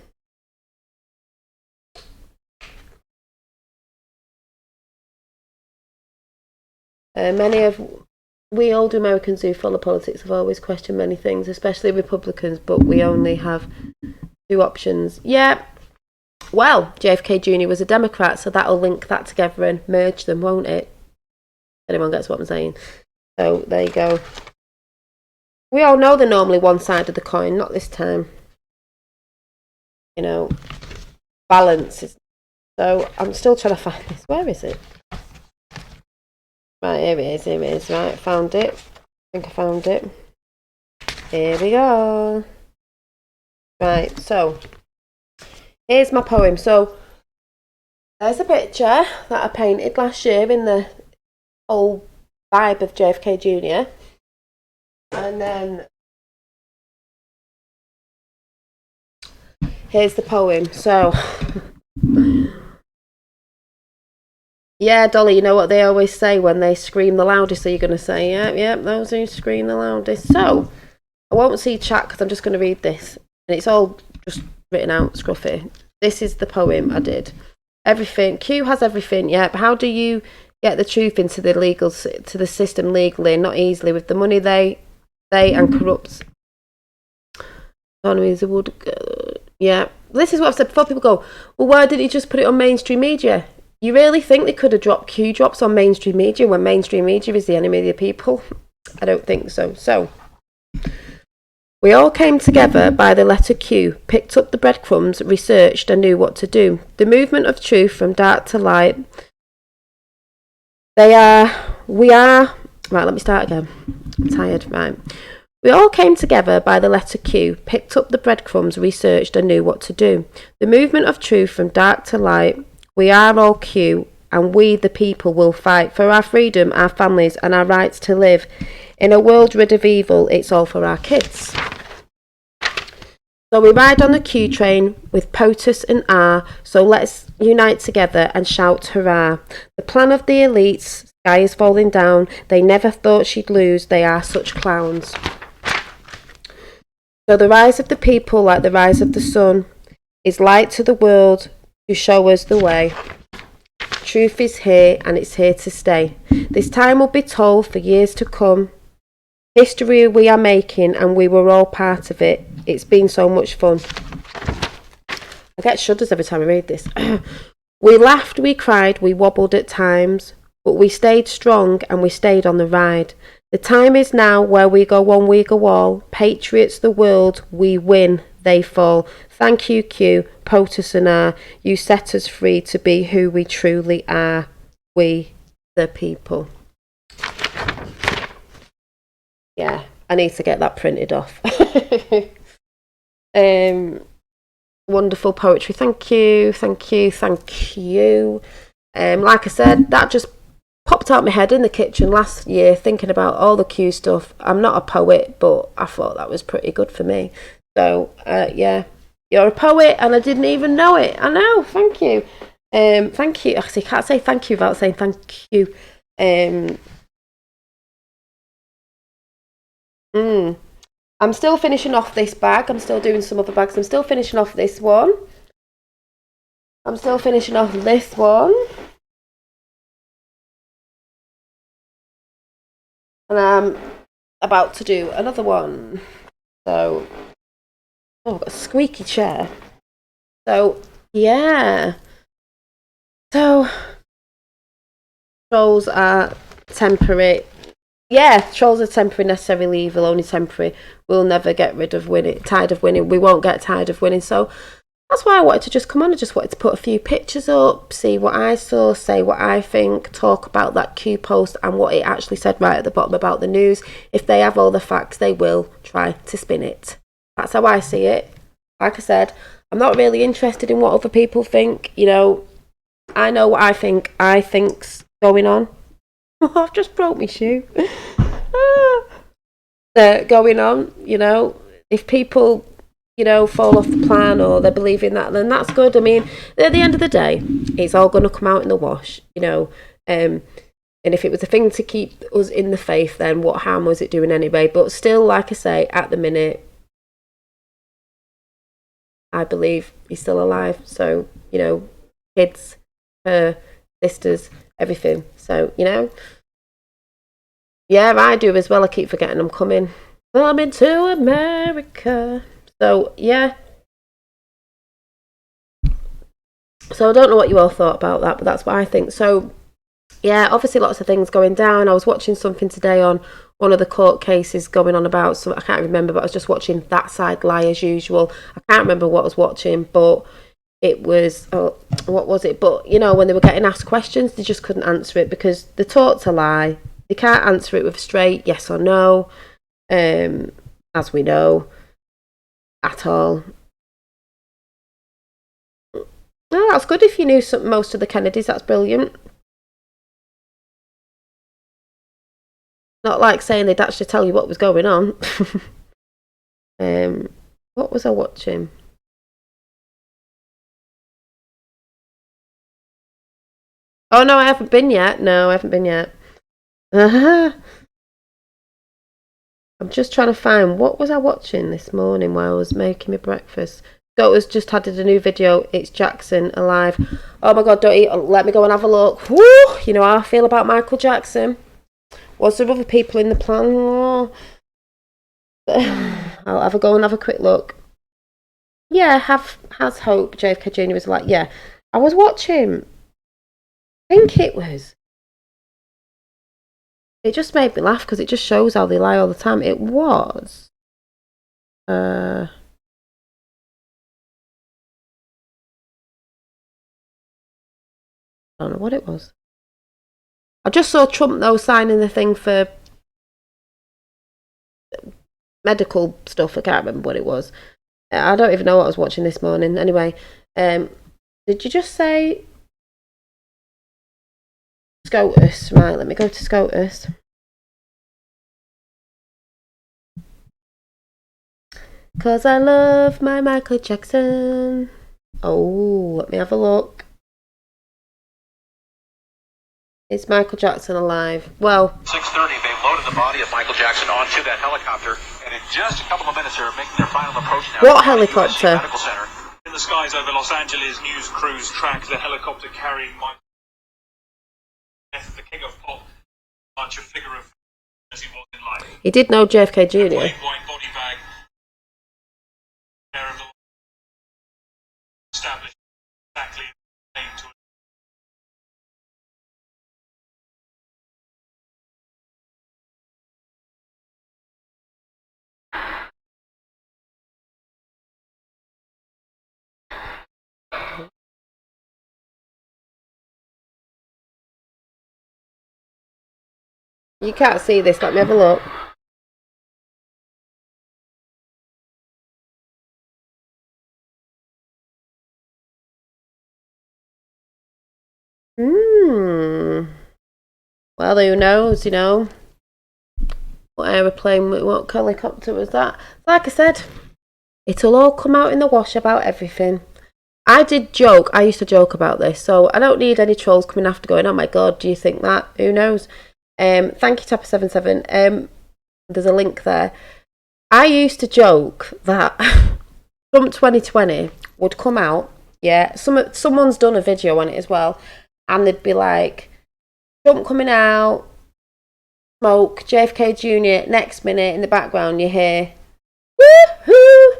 We old Americans who follow politics have always questioned many things, especially Republicans, but we only have two options. Yeah, well, JFK Jr. was a Democrat, so that'll link that together and merge them, won't it? Anyone gets what I'm saying? So, there you go. We all know they're normally one side of the coin, not this time. You know, balance is... So, I'm still trying to find this. Where is it? Right, here it is. Right, found it. I think I found it. Here we go. Right, so here's my poem. So there's a picture that I painted last year in the whole vibe of JFK Jr. And then here's the poem. So yeah, Dolly, you know what they always say when they scream the loudest? So you're going to say, yeah, those who scream the loudest. So, I won't see chat because I'm just going to read this. And it's all just written out, scruffy. This is the poem I did. Everything. Q has everything, yeah, but how do you get the truth into the system legally? Not easily. With the money they and corrupt economies would... yeah. This is what I've said before. People go, well, why didn't you just put it on mainstream media? You really think they could have dropped Q drops on mainstream media when mainstream media is the enemy of the people? I don't think so. So, we all came together by the letter Q, picked up the breadcrumbs, researched and knew what to do. The movement of truth from dark to light. We are... Right, let me start again. I'm tired, right. We all came together by the letter Q, picked up the breadcrumbs, researched and knew what to do. The movement of truth from dark to light. We are all Q, and we, the people, will fight for our freedom, our families, and our rights to live. In a world rid of evil, it's all for our kids. So we ride on the Q train with POTUS and R, so let's unite together and shout hurrah. The plan of the elites, sky is falling down, they never thought she'd lose, they are such clowns. So the rise of the people, like the rise of the sun, is light to the world, to show us the way. Truth is here and it's here to stay. This time will be told for years to come. History we are making and we were all part of it. It's been so much fun. I get shudders every time I read this. We laughed, we cried, we wobbled at times, but we stayed strong and we stayed on the ride. The time is now where we go one, we go all. Patriots, the world, we win they fall. Thank you, Q, POTUS and R. You set us free to be who we truly are. We, the people. Yeah, I need to get that printed off. Wonderful poetry. Thank you, thank you, thank you. Like I said, that just popped out my head in the kitchen last year thinking about all the Q stuff. I'm not a poet, but I thought that was pretty good for me. So, yeah, you're a poet and I didn't even know it. I know, thank you. Thank you. Actually, I can't say thank you without saying thank you. I'm still finishing off this bag. I'm still doing some other bags. I'm still finishing off this one. I'm still finishing off this one. And I'm about to do another one. So, oh, I've got a squeaky chair. So, yeah. So, trolls are temporary. Yeah, trolls are temporary, necessarily evil, only temporary. We'll never get rid of winning, tired of winning. We won't get tired of winning. So that's why I wanted to just come on. I just wanted to put a few pictures up, see what I saw, say what I think, talk about that Q post and what it actually said right at the bottom about the news. If they have all the facts, they will try to spin it. That's how I see it. Like I said, I'm not really interested in what other people think. You know, I know what I think. I think's going on. I've just broke my shoe. Going on, you know, if people, you know, fall off the plan or they're believing that, then that's good. I mean, at the end of the day, it's all going to come out in the wash, you know. And if it was a thing to keep us in the faith, then what harm was it doing anyway? But still, like I say, at the minute, I believe he's still alive. So, you know, kids, her, sisters, everything. So, you know, yeah, I do as well. I keep forgetting I'm coming to America. So, yeah. So, I don't know what you all thought about that, but that's what I think. So, yeah, obviously lots of things going down. I was watching something today on one of the court cases going on about, so I can't remember, but I was just watching That Side Lie as usual. I can't remember what I was watching, but it was, what was it? But, you know, when they were getting asked questions, they just couldn't answer it because they're taught to lie. They can't answer it with a straight yes or no, as we know, at all. Oh, that's good if you knew most of the Kennedys. That's brilliant. Not like saying they'd actually tell you what was going on. What was I watching? Oh, no, I haven't been yet. No, I haven't been yet. I'm just trying to find, what was I watching this morning while I was making my breakfast? So it was just added a new video. It's Jackson alive. Oh my God, don't eat. Let me go and have a look. Woo! You know how I feel about Michael Jackson. Was there other people in the plan? Oh. I'll have a go and have a quick look. Yeah, has hope. JFK Jr. was like, yeah. I was watching. I think it was. It just made me laugh because it just shows how they lie all the time. It was. I don't know what it was. I just saw Trump though signing the thing for medical stuff. I can't remember what it was. I don't even know what I was watching this morning. Anyway, did you just say SCOTUS? Right, let me go to SCOTUS. Cause I love my Michael Jackson. Oh, let me have a look. Is Michael Jackson alive? Well, 6:30, they loaded the body of Michael Jackson onto that helicopter, and in just a couple of minutes, they're making their final approach now. What helicopter? Medical Center. In the skies over Los Angeles, news crews track the helicopter carrying Michael, the king of pop, such a figure of as he was in life. He did know JFK Jr. White body bag, established exactly to You can't see this. Let me have a look. Well, who knows, you know? What aeroplane, what helicopter was that? Like I said, it'll all come out in the wash about everything. I used to joke about this, so I don't need any trolls coming after going, oh my god, do you think that? Who knows? Thank you, Tapper77. There's a link there. I used to joke that Trump 2020 would come out, yeah, someone's done a video on it as well, and they'd be like, Trump coming out, smoke, JFK Jr., next minute in the background you hear, woohoo,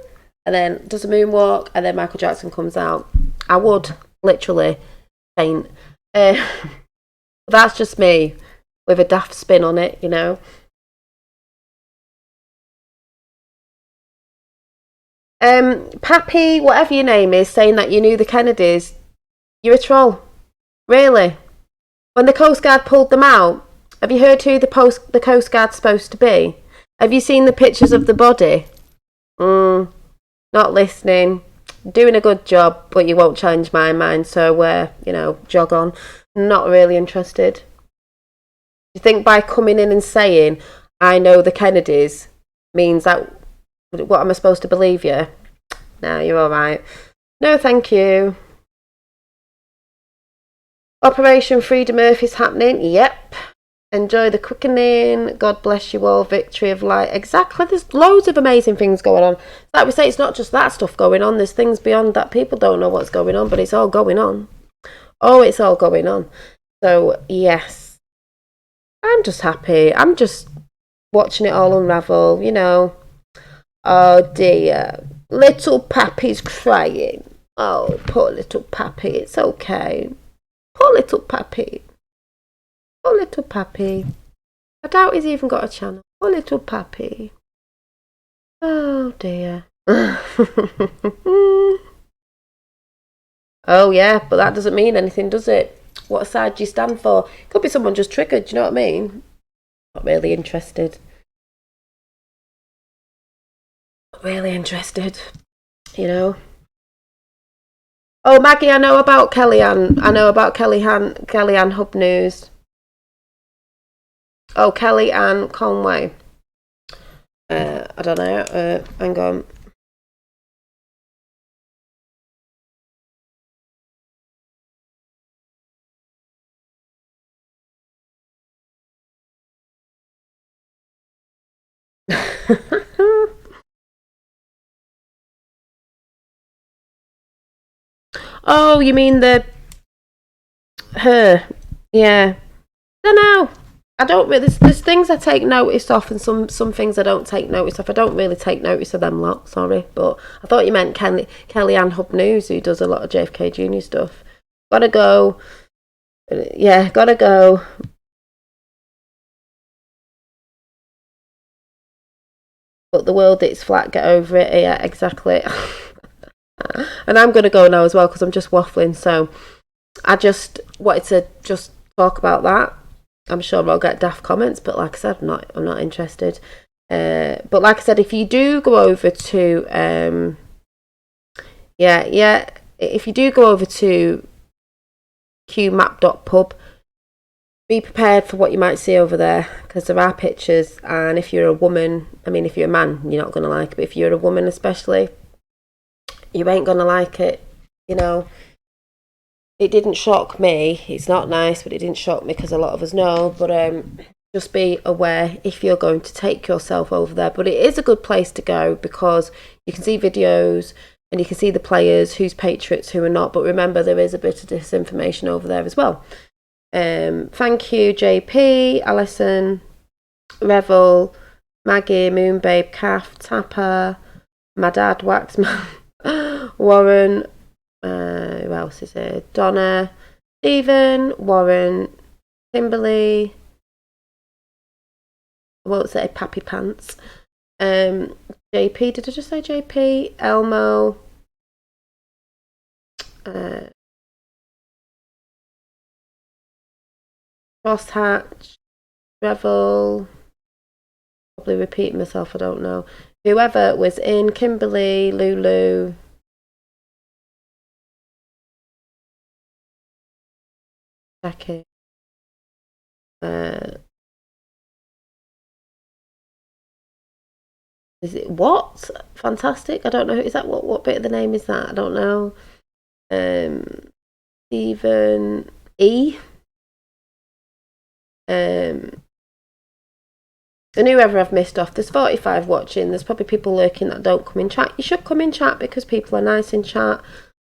and then does a moonwalk, and then Michael Jackson comes out. I would literally faint. That's just me with a daft spin on it, you know. Pappy, whatever your name is, saying that you knew the Kennedys, you're a troll. Really? When the Coast Guard pulled them out, have you heard who the Coast Guard's supposed to be? Have you seen the pictures of the body? Not listening. Doing a good job, but you won't change my mind, so, you know, jog on. Not really interested. You think by coming in and saying, I know the Kennedys, means that, what am I supposed to believe you? No, you're alright. No, thank you. Operation Freedom Earth is happening. Yep. Enjoy the quickening. God bless you all. Victory of light. Exactly. There's loads of amazing things going on. Like we say, it's not just that stuff going on. There's things beyond that. People don't know what's going on, but it's all going on. Oh, it's all going on. So, yes. I'm just happy. I'm just watching it all unravel, you know. Oh, dear. Little Pappy's crying. Oh, poor little Pappy. It's okay. Poor little Pappy. Poor little Pappy. I doubt he's even got a channel. Poor little Pappy. Oh dear. Oh yeah, but that doesn't mean anything, does it? What side do you stand for? Could be someone just triggered, do you know what I mean? Not really interested. Not really interested, you know. Oh, Maggie, I know about Kellyanne. I know about Kellyanne Hub News. Oh, Kellyanne Conway. I don't know. Hang on. Oh, you mean her? Yeah. I don't know. I don't really. There's things I take notice of, and some things I don't take notice of. I don't really take notice of them lot. Sorry, but I thought you meant Kellyanne Hub News, who does a lot of JFK Jr. stuff. Gotta go. Yeah, gotta go. But the world, it's flat. Get over it. Yeah, exactly. And I'm gonna go now as well because I'm just waffling. So I just wanted to just talk about that. I'm sure I'll get daft comments, but like I said, I'm not interested. But like I said, if you do go over to if you do go over to qmap.pub, be prepared for what you might see over there, because there are pictures, and if you're a woman, I mean if you're a man you're not going to like it, but if you're a woman especially, you ain't going to like it, you know. It didn't shock me. It's not nice, but it didn't shock me because a lot of us know. But just be aware if you're going to take yourself over there. But it is a good place to go because you can see videos and you can see the players, who's patriots, who are not. But remember, there is a bit of disinformation over there as well. Thank you, JP, Alison, Revel, Maggie, Moonbabe, Calf, Tapper, my dad, Waxman, Warren. Who else is here? Donna, Stephen, Warren, Kimberly. I won't say Pappy Pants. JP, did I just say JP? Elmo. Crosshatch. Revel. Probably repeating myself, I don't know. Whoever was in Kimberly, Lulu. Check it. Is it what? Fantastic. I don't know. Is that what bit of the name is that? I don't know. Stephen E. And whoever I've missed off. There's 45 watching. There's probably people lurking that don't come in chat. You should come in chat because people are nice in chat.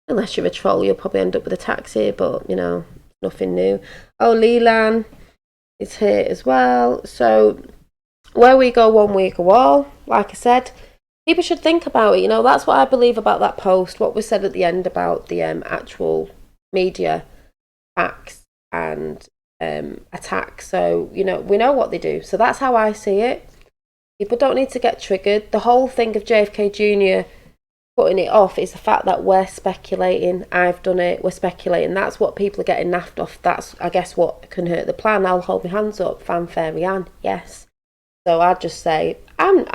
Unless you're a troll, you'll probably end up with a taxi, but you know, nothing new. Oh, Leland is here as well. So where we go one, we go all. Like I said, people should think about it. You know, that's what I believe about that post. What was said at the end about the actual media acts and attacks. So, you know, we know what they do. So that's how I see it. People don't need to get triggered. The whole thing of JFK Jr. putting it off is the fact that we're speculating. I've done it. We're speculating. That's what people are getting naffed off. That's, I guess, what can hurt the plan. I'll hold my hands up. Fanfare, Rianne. Yes. So I'd just say, I'm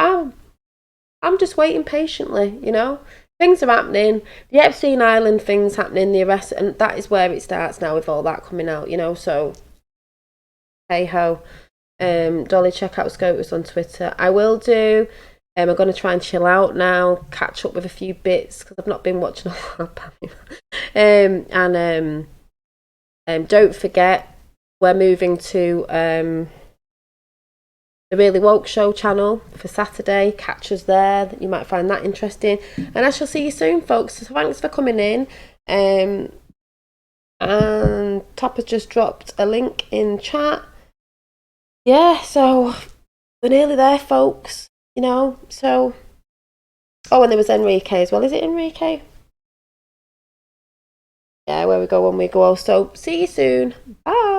just waiting patiently, you know. Things are happening. The Epstein Island thing's happening, the arrest, and that is where it starts now with all that coming out, you know. So, hey ho. Dolly, check out Scotus on Twitter. I will do. I'm going to try and chill out now, catch up with a few bits because I've not been watching a lot. Don't forget, we're moving to the Really Woke Show channel for Saturday. Catch us there. You might find that interesting. And I shall see you soon, folks. So thanks for coming in. And Top has just dropped a link in chat. Yeah, so we're nearly there, folks. You know, so... Oh, and there was Enrique as well. Is it Enrique? Yeah, where we go when we go. So, see you soon. Bye.